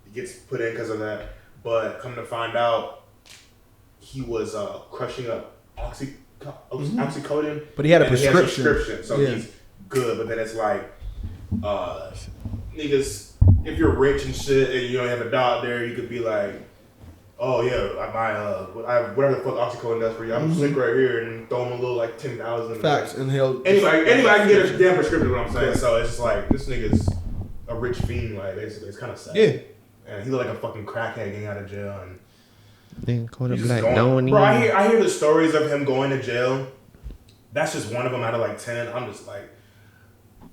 he gets put in because of that. But come to find out, he was crushing up oxycodone. But he had a and prescription. So Yeah. he's good. But then it's like, niggas, if you're rich and shit and you don't have a doctor, you could be like, oh yeah, I whatever the fuck oxycodone does for you. I'm sick right here and throw him a little like 10,000. Facts. And he'll Anybody can get a damn prescription. What I'm saying. So it's just like this nigga's a rich fiend. Like basically, it's kind of sad. Yeah. And he looked like a fucking crackhead getting out of jail and. Then Kodak He's Black. going, No one bro, I hear the stories of him going to jail. That's just one of them out of like 10. I'm just like,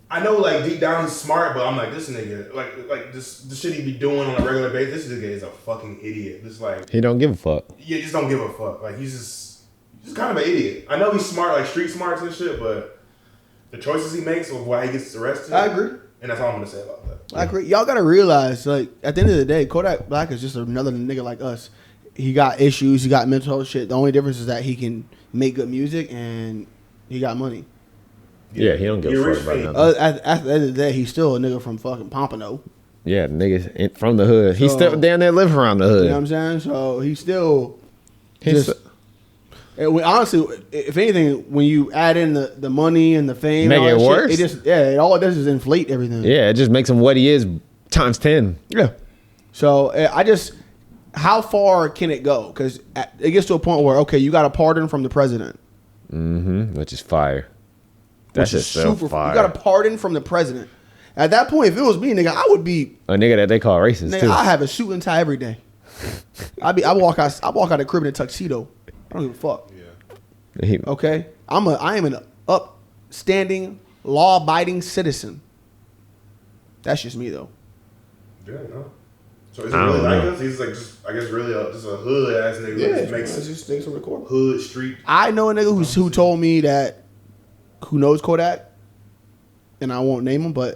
I know like deep down he's smart, but I'm like this nigga, like this the shit he be doing on a regular basis. This nigga is a fucking idiot. Just like He don't give a fuck. yeah, just don't give a fuck. Like he's just kind of an idiot. I know he's smart, like street smarts and shit, but the choices he makes of why he gets arrested. I agree. And that's all I'm gonna say about that. I agree. Y'all gotta realize, like, at the end of the day, Kodak Black is just another nigga like us. He got issues. He got mental health shit. The only difference is that he can make good music and he got money. Yeah, he don't give You're a fuck about rich nothing. At the end of the day, he's still a nigga from fucking Pompano. Yeah, niggas from the hood. He's So- still down there living around the hood. You know what I'm saying? So he's still He's just. Honestly, if anything, when you add in the money and the fame, Make and all it that worse? Shit, all it does is inflate everything. Yeah, it just makes him what he is times 10. Yeah. So how far can it go? Because it gets to a point where okay, you got a pardon from the president, Which is fire. That's which just is so super. fire. You got a pardon from the president. At that point, if it was me, nigga, I would be. A nigga that they call racist Nigga, too. I have a suit and tie every day. I walk out the crib in a tuxedo. I don't give a fuck. He- Okay, I am an upstanding, law-abiding citizen. That's just me though. Yeah, no. So is he I really don't like know. us? He's like just I guess really just a hood ass nigga. that just makes just things to record. hood street. I know a nigga who told me that who knows Kodak, and I won't name him, but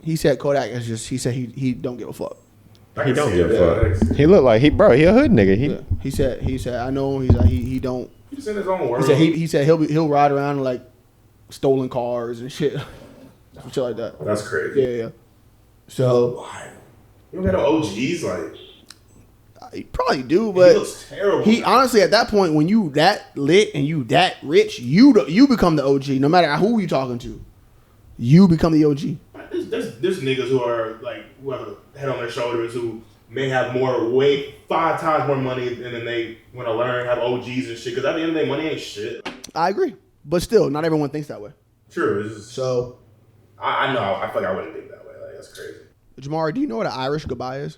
he said Kodak is just he said he don't give a fuck. I He can don't see give it, a yeah. fuck. He look like he a hood nigga. He said I know him. He's like he don't. He's in his own world. He said he'll ride around in like stolen cars and shit, shit like that. That's crazy. Yeah. So Why? You don't got no OGs like. he probably do, He but looks terrible. he honestly at that point when you that lit and you that rich, you become the OG. No matter who you talking to, you become the OG. There's niggas who are like who have a head on their shoulders who may have more weight, 5 times more money, and then they want to learn, have OGs and shit. Because at the end of the day, money ain't shit. I agree, but still, not everyone thinks that way. True. It's just, So I know. I feel like I wouldn't think that way. Like that's crazy. Jamaree, do you know what an Irish goodbye is?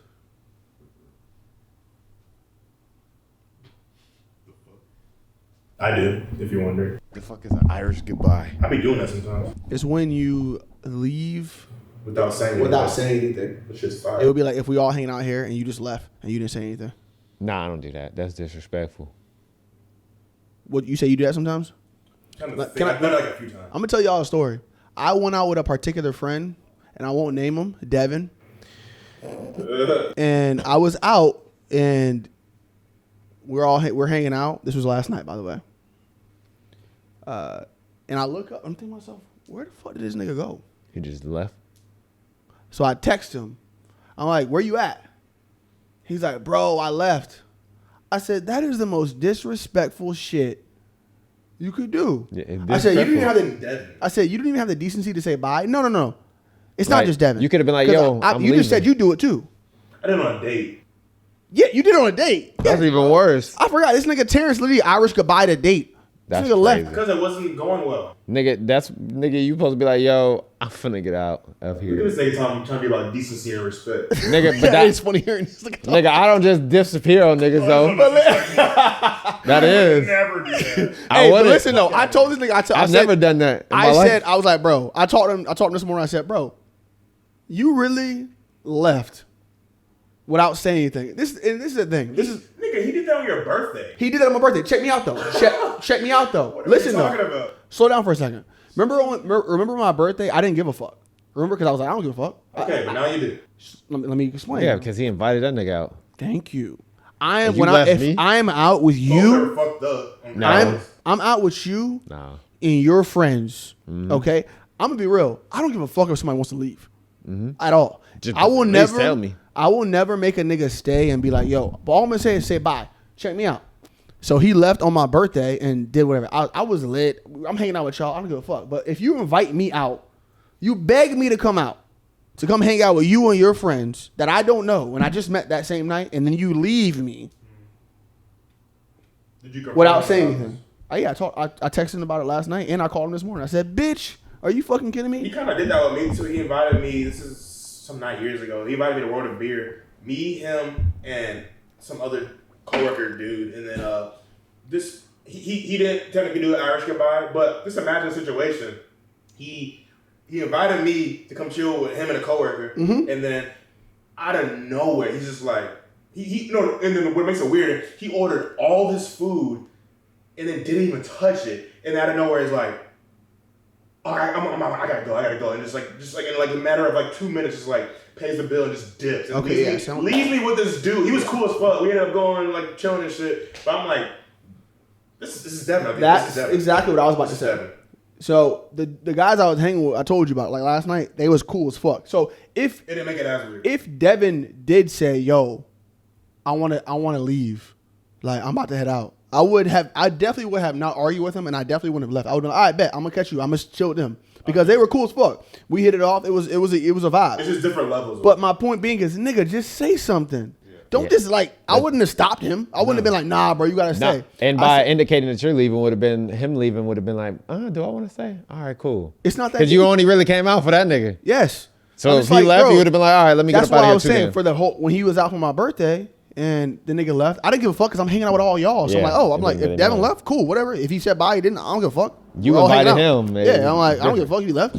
I do, if you wonder. The fuck is an Irish goodbye? I be doing that sometimes. It's when you leave Without saying anything. It's just It fire. would be like if we all hanging out here and you just left and you didn't say anything. Nah, I don't do that. That's disrespectful. What you say you do that sometimes? I've Can done I- it like a few times. I'm gonna tell y'all a story. I went out with a particular friend, and I won't name him, Devin. And I was out, and we're hanging out. This was last night, by the way. And I look up. I'm thinking to myself, where the fuck did this nigga go? He just left. So I text him. I'm like, where you at? He's like, bro, I left. I said, that is the most disrespectful shit you could do. Yeah, I said, you didn't even have the. Devin. I said, you didn't even have the decency to say bye. No. It's not Like, just Devin. you could have been like, 'Cause yo, I'm you just said leaving. you do it too. I did it on a date. Yeah, you did it on a date. That's Yeah. even worse. I forgot. This nigga Terrence literally Irish goodbye to date. That's This nigga left. crazy. Because it wasn't going well. Nigga, you supposed to be like, yo, I'm finna get out of You're here. gonna say trying to be about decency and respect. Nigga, but Yeah, it's that, funny hearing this. Nigga talk. nigga, I don't just disappear on niggas though. That is. Never do that. I Hey, but wouldn't. listen though, I told this nigga. I I've said, never done that in my I life. said, I was like, bro. I taught him this morning. I said, bro, you really left without saying anything. This is the thing. This is Nigga, he did that on your birthday. he did it on my birthday. Check me out though. Check me out though. What are Listen you though. talking about? Slow down for a second. Remember my birthday? I didn't give a fuck. Remember because I was like, I don't give a fuck. Okay, but now you do. Let me explain. Yeah, because he invited that nigga out. Thank you. I am You when left if me? I am out with You you. fucked up. No. I'm out with you Nah. and your friends. Mm-hmm. Okay, I'm gonna be real. I don't give a fuck if somebody wants to leave at all. Just I will at least never tell me. I will never make a nigga stay and be like, yo. But all I'm gonna say is say bye. Check me out. So he left on my birthday and did whatever. I was lit. I'm hanging out with y'all. I don't give a fuck. But if you invite me out, you beg me to come out. To come hang out with you and your friends that I don't know and I just met that same night, and then you leave me Did you confirm without that? saying anything. I texted him about it last night and I called him this morning. I said, bitch, are you fucking kidding He me? kind of did that with me too. He invited me. This is some 9 years ago. He invited me to World of Beer. Me, him, and some other coworker dude. And then this he didn't technically do an Irish goodbye, but just imagine the situation. He invited me to come chill with him and a coworker, and then out of nowhere, he's just like and then what makes it weird, he ordered all this food and then didn't even touch it, and out of nowhere, he's like, all right, I gotta go, and just like in like a matter of like 2 minutes, just like pays the bill and just dips. And Okay, leaves me with this dude. He was cool as fuck. We ended up going like chilling and shit, but I'm like, this is Devin. I think That's this is Devin. exactly what I was about to This is say. Devin. So the guys I was hanging with, I told you about like last night, they was cool as fuck. So if It didn't make it as weird. Devin did say, yo, I wanna leave, like I'm about to head out, I definitely would have not argued with him, and I definitely wouldn't have left. I would have been, all right, bet I'm gonna catch you. I'm gonna chill with them because they were cool as fuck. We hit it off. It was a vibe. It's just different levels. But my point being is, nigga, just say something. Don't just like. I wouldn't have stopped him. I wouldn't have been like, nah, bro, you gotta Nah. stay. And I by said, indicating that you're leaving would have been him leaving would have been like, do I want to stay? All right, cool. it's not that Because you deep. only really came out for that nigga. Yes. So I'm if just he like, left, bro, you would have been like, all right, let me get that's up out what of I here was too. saying. Then. For the whole when he was out for my birthday and the nigga left, I didn't give a fuck because I'm hanging out with all y'all. So Yeah, I'm like, it I'm like, didn't if really Devin matter. left, cool, whatever. If he said bye, he didn't. I don't give a fuck. You We're all hanging invited out. him, man. Yeah, I'm like, I don't give a fuck if he left.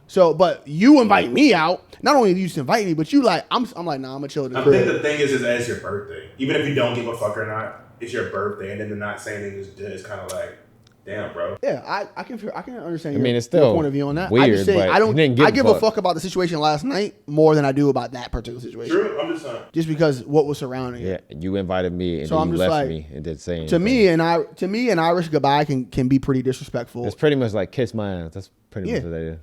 So, but you invite me out. Not only you just invite me, but you like, I'm like, nah, I'm gonna chill at the I think crib. the thing is that it's your birthday. Even if you don't give a fuck or not, it's your birthday, and then to not say anything is kind of like, damn, bro. Yeah, I can understand. I mean, your, it's still your point of view on that. I weird, just say but I don't. he didn't give I a give a fuck. fuck about the situation last night more than I do about that particular situation. True, I'm just saying. Just because what was surrounding it. Yeah, you invited me and So then I'm you just left like, me and did say To me, an Irish goodbye can be pretty disrespectful. it's pretty much like kiss my ass. That's pretty much Yeah. what they did.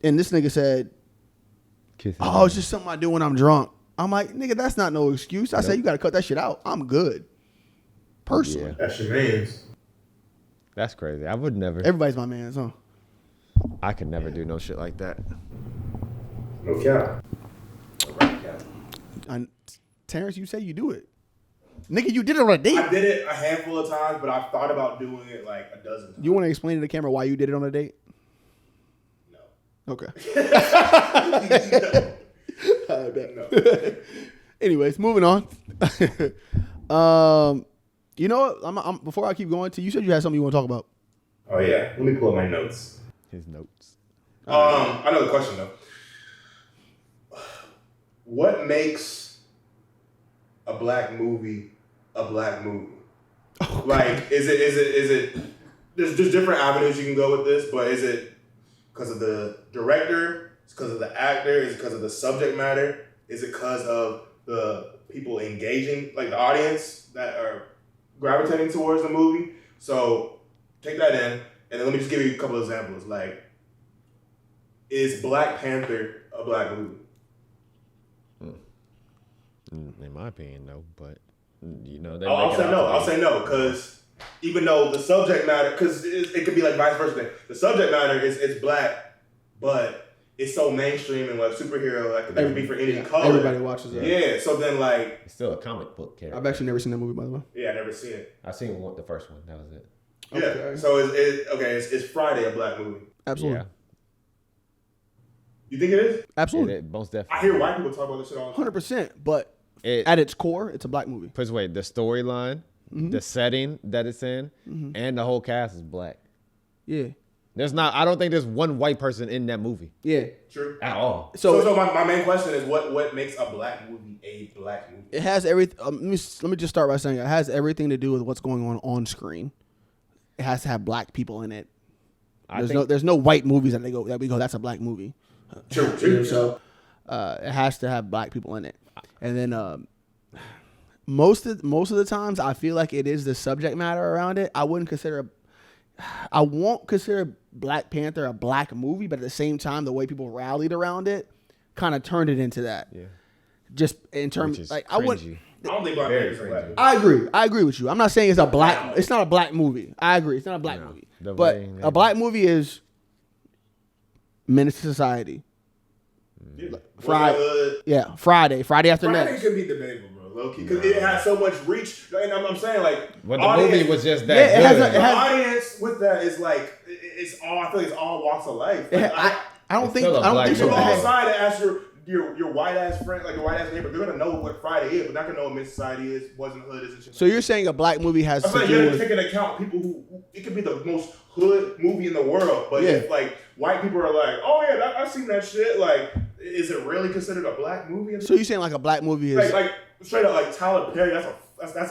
And this nigga said, Kiss "Oh, my it's just something I do when I'm drunk." I'm like, nigga, that's not no excuse. I said you got to cut that shit out. I'm good, personally. Yeah. That's your man's. That's crazy. I would never. Everybody's my man, huh? I could never do no shit like that. No cap. No cap. And Terrence, you say you do it, nigga. You did it on a date. I did it a handful of times, but I've thought about doing it like a dozen times. You want to explain to the camera why you did it on a date? No. Okay. Anyways, moving on. You know what? I'm before I keep going, you said you had something you want to talk about. Oh yeah, let me pull up my notes. His notes. I know the question though. What makes a black movie a black movie? Like, is it? There's different avenues you can go with this, but is it because of the director? Is it because of the actor? Is it because of the subject matter? Is it because of the people engaging, like the audience that are gravitating towards the movie? So take that in, and then let me just give you a couple of examples. Like, is Black Panther a black movie? In my opinion, no. But I'll say no because even though the subject matter, because it could be like vice versa. The subject matter is black, but it's so mainstream and like superhero, like that could be for any color. Everybody watches it. Yeah, so then like It's still a comic book character. I've actually never seen that movie, by the way. yeah, I never seen it. I seen the first one. That was it. Yeah, Okay. so is Friday a black movie? Absolutely. Yeah. You think it is? Absolutely. It most definitely. I hear white people talk about this shit all the time. 100%. But It- at its core, it's a black movie. Puts away the storyline, the setting that it's in, and the whole cast is black. Yeah. I don't think there's one white person in that movie Yeah. True. At all. So my main question is what makes a black movie a black movie? It has everything. Let me just start by saying it has everything to do with what's going on screen. It has to have black people in it. There's no white movies that we go that's a black movie. True. So it has to have black people in it. And then most of the times I feel like it is the subject matter around it. I won't consider Black Panther a black movie, but at the same time the way people rallied around it kind of turned it into that. Yeah. Just in terms like I wouldn't. I don't think Black Panther's a black movie. I agree with you. I'm not saying it's it's not a black movie. I agree. It's not a black movie. But a black movie is Menace to Society. Yeah. Friday after Friday next. could be debatable, bro, low key, because it has so much reach. And I'm saying like, But the movie was just that Yeah, it good. has the audience with that is like it's all. I feel like it's all walks of life. Like, I don't It's think still a black so. you go movie. outside and ask your white ass friend, like your white ass neighbor, they're gonna know what Friday is, but not gonna know what Miss Society is, Boys in the Hood is, and shit. So you're saying a black movie has I'm to saying you do have to with take into account people who it could be the most hood movie in the world, but if like white people are like, oh yeah, I've seen that shit, like, is it really considered a black movie? So you're saying like a black movie is like straight up like Tyler Perry, that's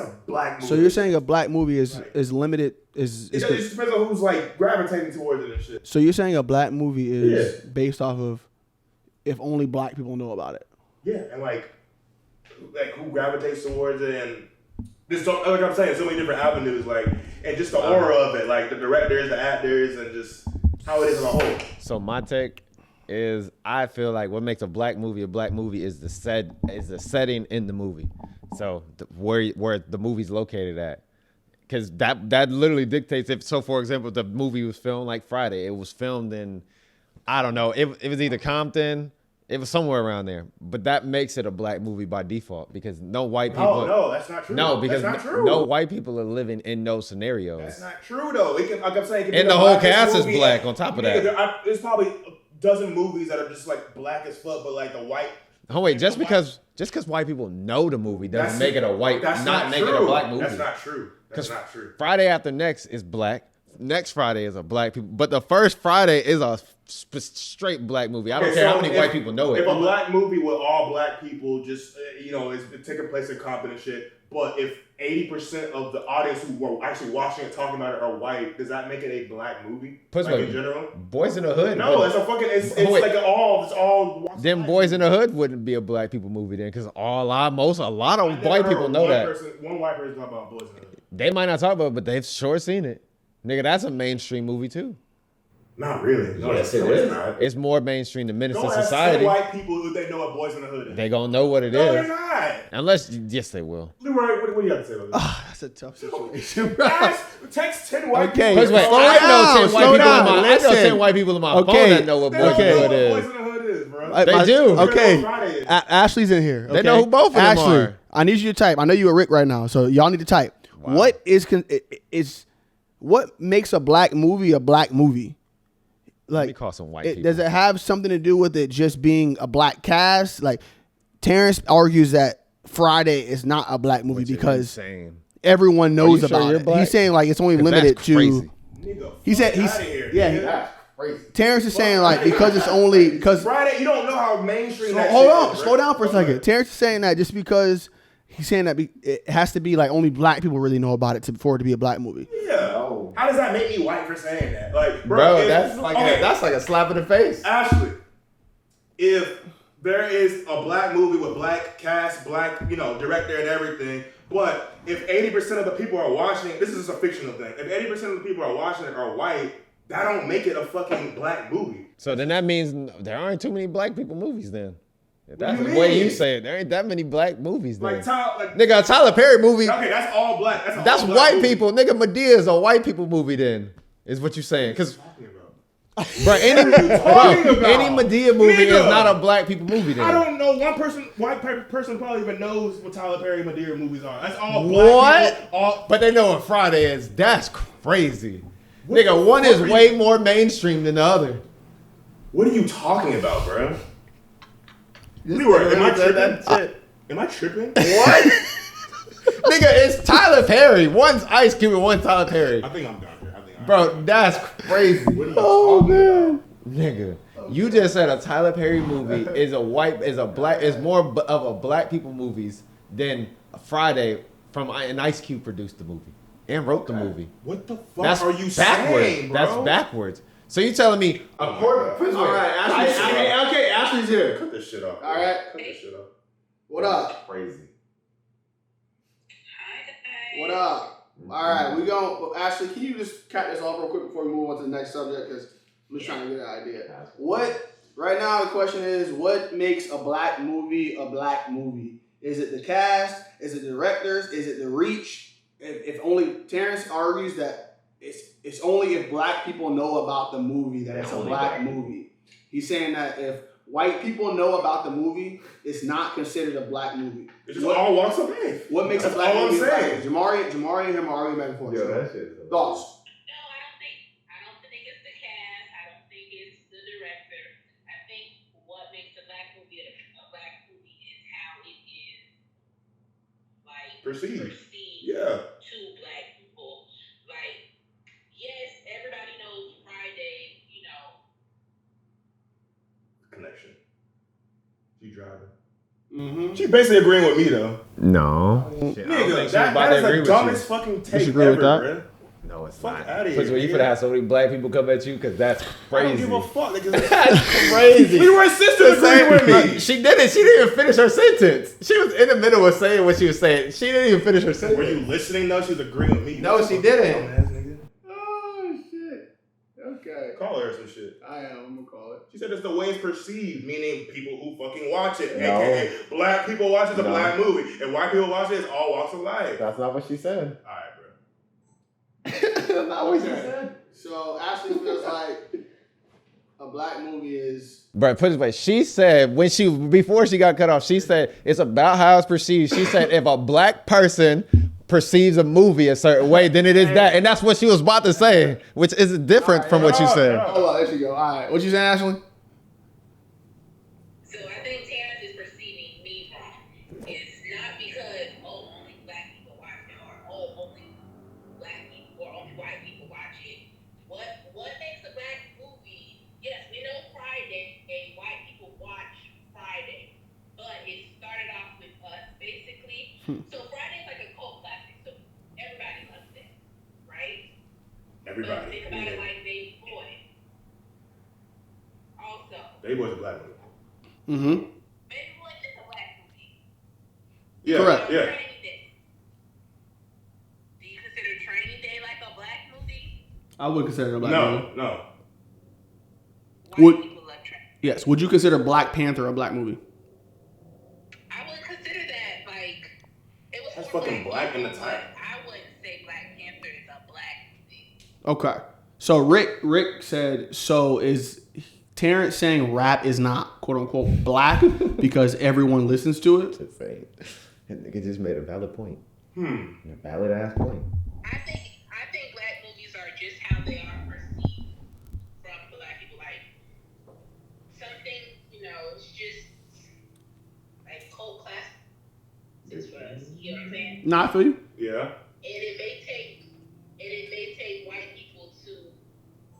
a black movie. so you're saying a black movie is limited is it just depends on who's like gravitating towards it and shit. so you're saying a black movie is based off of if only black people know about it. Yeah, and like who gravitates towards it, and just like I'm saying, so many different avenues, like, and just the aura of it, like the directors, the actors, and just how it is as a whole. So my take is I feel like what makes a black movie is the setting in the movie. So where the movie's located at. Because that literally dictates if, so for example, the movie was filmed like Friday. It was filmed in, I don't know, it was either Compton, it was somewhere around there. But that makes it a black movie by default because no white people. No, that's not true. No, because that's not true. no white people are living in those scenarios. That's not true though. It can, like I'm saying, it can And be the whole blackest cast is movie. black on top of that. There's probably a dozen movies that are just like black as fuck, but like the white. Oh wait, just because white people know the movie doesn't make it a white, That's not make it a black movie. That's not true. That's not true. Friday After Next is black. Next Friday is a black people, but the first Friday is a straight black movie. I don't care how many white people know it. If a black movie with all black people, just is taking place in Compton and shit, but if 80% of the audience who were actually watching it, talking about it, are white, does that make it a black movie? In general? Boys in the Hood. No, it's a fucking. It's like it's all. Them Boys in the Hood wouldn't be a black people movie then, because a lot of white people know that. One white person talk about Boys in the Hood. They might not talk about it, but they've sure seen it. Nigga, that's a mainstream movie too. Not really. No, Yes, it is. not. It's more mainstream than Menace to Don't ask Society. white people if they know what Boys in the Hood is. They gonna know what it No, they're is. not. Unless, yes, they will. Leroy, what do you have to say about this? That's a tough situation, bro. Text 10 white Okay. people. Because wait, Slow I know down, 10 white slow people down. in my. I know Listen. 10 white people in my Okay. phone that know what They Boys don't in the know Hood what is. Boys in the Hood is, bro. They do. Okay. They know what Friday is. Ashley's in here. They okay? know who both of them Ashley, are. I need you to type. I know you a Rick right now, so y'all need to type. Wow. What makes a black movie a black movie? Let me Like, call some white people. does it have something to do with it just being a black cast? Like, Terrence argues that Friday is not a black movie Which is because insane. everyone knows you sure about you're it. black? He's saying like it's only 'Cause limited that's to. crazy. Nigga, He said fuck he's outta here, yeah. nigga. Crazy. Terrence is saying like because it's only because. Friday, you don't know how mainstream that Hold shit on, is, slow right? down for a Okay. second. Terrence is saying that just because he's saying that it has to be like only black people really know about it for it to be a black movie. Yeah. No. How does that make me white for saying that? Like, Bro, if- that's like okay, that's like a slap in the face. Ashley, if there is a black movie with black cast, black, director and everything, but if 80% of the people are watching it, this is just a fictional thing. If 80% of the people are watching it are white, that don't make it a fucking black movie. So then that means there aren't too many black people movies then. If that's do you the way mean? you say it. There ain't that many black movies then. Like, like Nigga, a Tyler Perry movie, okay, that's all black. That's, an that's all-black white movie. people. Nigga, Medea is a white people movie then, is what you saying. Because, Talking about? bro, talking about? any Medea movie Nigga. is not a black people movie then. I don't know one white person probably even knows what Tyler Perry Madea movies are. That's all black What? people. All, But they know what Friday is. That's crazy. What the Nigga, one fuck is are way you- more mainstream than the other. what are you talking about, bro? Leroy, am I tripping? Am I tripping? What? Nigga, it's Tyler Perry. One's Ice Cube and one's Tyler Perry. I think I'm done here. Bro, that's crazy. What are you talking about? Nigga, you just said a Tyler Perry movie is more of a black people movies than a Friday from an Ice Cube produced the movie and wrote the movie. What the fuck That's are you backwards. saying, bro? That's backwards. So you telling me All right, Okay, Ashley's here. Cut this shit off. All right. Cut this shit off. What up? Crazy. What up? All right, we going. Ashley, can you just cut this off real quick before we move on to the next subject? Because I'm just trying to get an idea. Right now the question is, what makes a black movie a black movie? Is it the cast? Is it the directors? Is it the reach? If only Terrence argues that it's only if black people know about the movie that it's a black movie. He's saying that if white people know about the movie, it's not considered a black movie. It's just all walks of life. What makes That's a black all movie I'm a black saying. movie? Jamaree and him are arguing back and forth. Yo, So, that shit. thoughts? No, I don't think it's the cast. I don't think it's the director. I think what makes a black movie is how it is like Perceived. perceived Yeah. to black people. Like, yes, everybody knows Friday, Connection. She driving. Mm-hmm. She basically agreeing with me though. no? Nigga, that is the dumbest fucking take Disagree ever, with that? bro. No, it's Fuck not. outta here, Because when you nigga. finna have so many black people come at you, because that's I crazy. don't give a fuck. Nigga. That's crazy. Leroy's sister agreed with me. She didn't. She didn't even finish her sentence. She was in the middle of saying what she was saying. She didn't even finish her Were sentence. you listening though? She was agreeing with me. No, she didn't. Dumbass nigga. Oh shit. Okay. Call her some shit. I'm gonna call it. She said it's the way it's perceived, meaning people who fucking watch it. No. AKA black people watch it, it's a No. black movie. And white people watch it, it's all walks of life. That's not what she said. Alright, bro. That's not what she Okay. said. So Ashley feels like a black movie is. But put it this way, she said before she got cut off, she said it's about how it's perceived. She said if a black person perceives a movie a certain way, then it is that, and that's what she was about to say, which is different from what you said. Hold on, there she go. All right, what you saying, Ashley? So I think Terrence is perceiving me wrong. It's not because, only black people watch it, or only black people, or only white people watch it. What makes a black movie? Yes, we know Friday, and white people watch Friday, but it started off with us, basically. So Friday's like a cult classic, so everybody loves it, right? But Everybody. think about it like Baby Boy. Also, Baby Boy's a black movie. Mm-hmm. Baby Boy is a black movie. Yeah, Correct. Yeah. Training Day. Do you consider Training Day like a black movie? I would consider it a black movie. No. White Would- people love Training. Yes. Would you consider Black Panther a black movie? I would consider that like it was That's for fucking black in the people, time. but I wouldn't say Black Panther is a black movie. Okay. So Rick said, so is Terrence saying rap is not quote unquote black because everyone listens to it? Just saying. That nigga just made a valid point. A Hmm. valid ass point. I think black movies are just how they are perceived from black people. Like something, it's just like You know what I'm saying? Nah, I feel you. Yeah. And it may take white people to,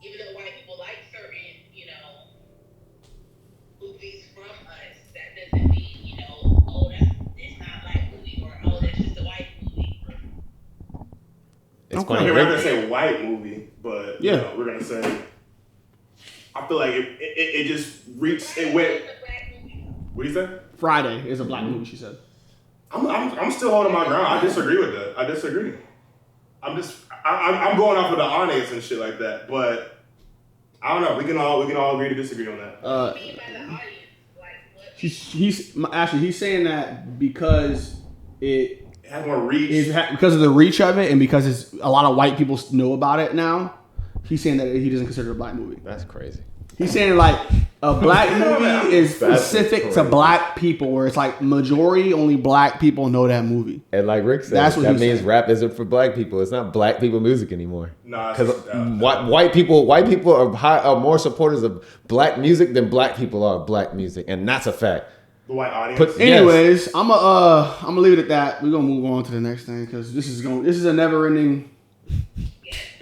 even though white people like certain, movies from us, that doesn't mean, oh, it's not a black movie, or oh, that's just a white movie. It's Okay. I funny. mean, we're not gonna say white movie, but Yeah. we're gonna say. I feel like it just reached. It went. It's a black movie. What do you say? Friday is a black movie, she said. I'm still holding my ground. I disagree with that. I disagree. I'm going off of the audience and shit like that, but I don't know. We can all agree to disagree on that. What do you mean by the audience? Like, what? He's saying that because it It has more reach. because of the reach of it and because it's a lot of white people know about it now. He's saying that he doesn't consider it a black movie. That's crazy. He's saying like a black movie is That's specific to crazy. black people, where it's like majority only black people know that movie. And like Rick said, That's what that he's means saying. rap isn't for black people. It's not black people music anymore. Nah, it's Because just- white people are more supporters of black music than black people are of black music, and that's a fact. the white audience. Put- Anyways, I'm gonna leave it at that. We're gonna move on to the next thing because this is a never ending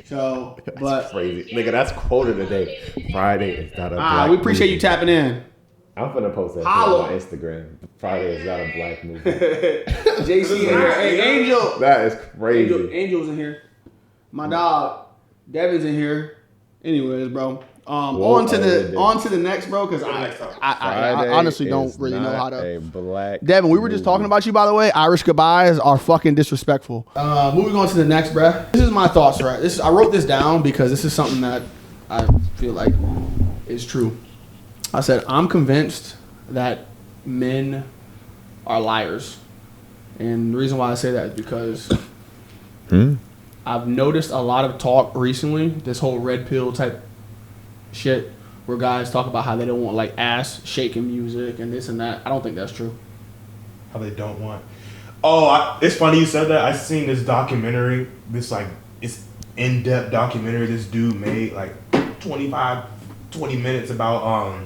show. But Crazy, nigga. That's quoted today. Friday is not a black. we appreciate movie. you tapping in. I'm gonna post that shit Holla. on my Instagram. Friday is not a black movie. JC in here. Hey, Angel. That is crazy. Angel's in here. My dog, Devin's in here. Anyways, bro. Whoa, On to the next, bro, because Go to the next topic. I Friday honestly don't is really know not how to. A black. Devin, we were just talking about you, by the way. Irish goodbyes are fucking disrespectful. Moving on to the next, bruh. This is my thoughts, right? I wrote this down because this is something that I feel like is true. I said, I'm convinced that men are liars. And the reason why I say that is because I've noticed a lot of talk recently, this whole red pill type shit, where guys talk about how they don't want like ass shaking music and this and that. I don't think that's true. How they don't want. Oh, it's funny you said that. I seen this documentary. It's in-depth documentary this dude made, like 20 minutes about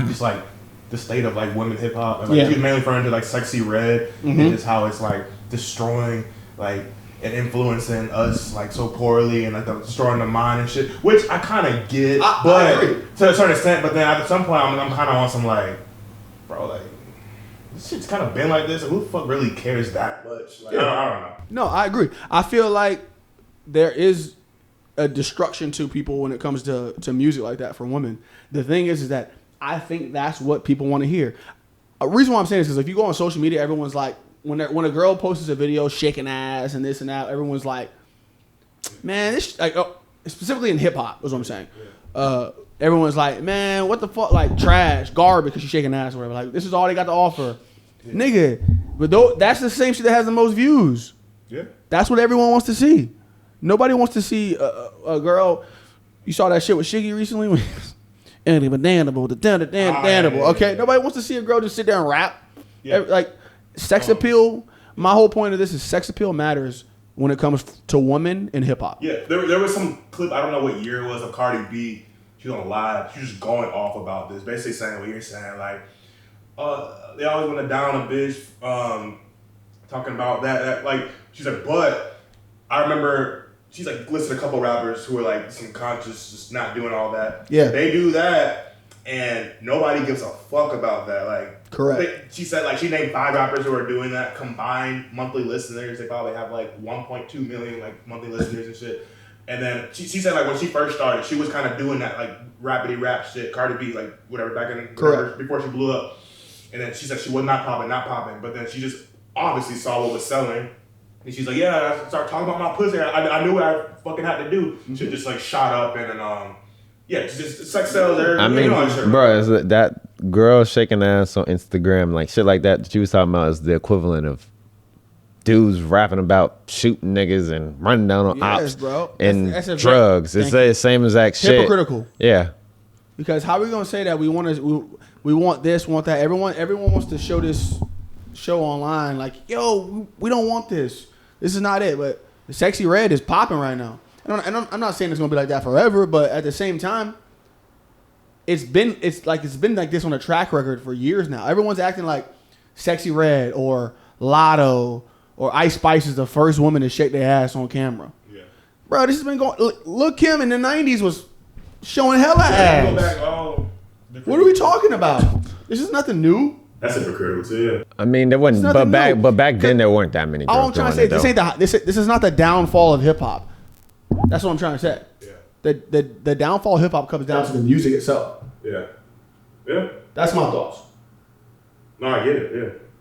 just like the state of like women hip hop. And like he was mainly referring to like Sexy Red and just how it's like destroying like and influencing us like so poorly and like destroying the mind and shit. Which I kind of get, I but agree. to a certain extent. But then at some point, I'm kind of on some like, bro, like this shit's kind of been like this. And who the fuck really cares that much? Like, I don't know. No, I agree. I feel like there is a destruction to people when it comes to music like that for women. The thing is that I think that's what people want to hear. A reason why I'm saying this is if you go on social media, everyone's like, when a girl posts a video shaking ass and this and that, everyone's like, man, this like specifically in hip hop is what I'm saying. Everyone's like, man, what the fuck, like trash, garbage because she's shaking ass or whatever. Like this is all they got to offer, nigga. But that's the same shit that has the most views. Yeah. That's what everyone wants to see. Nobody wants to see a girl. You saw that shit with Shiggy recently. Okay, nobody wants to see a girl just sit there and rap. Yeah. Like sex appeal. My whole point of this is sex appeal matters when it comes to women in hip hop. Yeah, there was some clip, I don't know what year it was, of Cardi B. She was on live. She was just going off about this, basically saying what you're saying. Like, they always want to down a bitch, talking about that. Like, she's like, but I remember, she's like listed a couple rappers who are like some conscious, just not doing all that. Yeah. They do that, and nobody gives a fuck about that. Like, Correct. she said, like, she named 5 rappers who are doing that. Combined monthly listeners, they probably have like 1.2 million like monthly listeners and shit. And then she said, like, when she first started, she was kind of doing that like rapidy rap shit, Cardi B, like whatever back in Correct. before she blew up. And then she said she was not popping. But then she just obviously saw what was selling. And she's like, yeah, I started talking about my pussy. I knew what I fucking had to do. She just like shot up and then yeah, just sex sells. I mean, bro, is that girl shaking ass on Instagram, like shit like that you was talking about, is the equivalent of dudes rapping about shooting niggas and running down on Yes, ops bro. and That's a drugs. It's the same exact shit. Hypocritical. Yeah. Because how are we gonna say that we want this, want that? Everyone wants to show this show online. Like, yo, we don't want this. This is not it. But the Sexy Red is popping right now. And I'm not saying it's gonna be like that forever, but at the same time, it's been like this on a track record for years now. Everyone's acting like Sexy Red or Lotto or Ice Spice is the first woman to shake their ass on camera. Yeah. Bro, this has been going. Lil Kim in the 90s was showing hella Go ass. back all What are we talking about? This is nothing new. That's hypocritical too. Yeah. I mean, there wasn't, It's but nothing back new. then there weren't that many girls All I'm trying to say, doing it, this is not the downfall of hip hop. That's what I'm trying to say. Yeah. The downfall of hip hop comes down to the music itself. Yeah. Yeah. That's my thoughts. No, I get it. Yeah.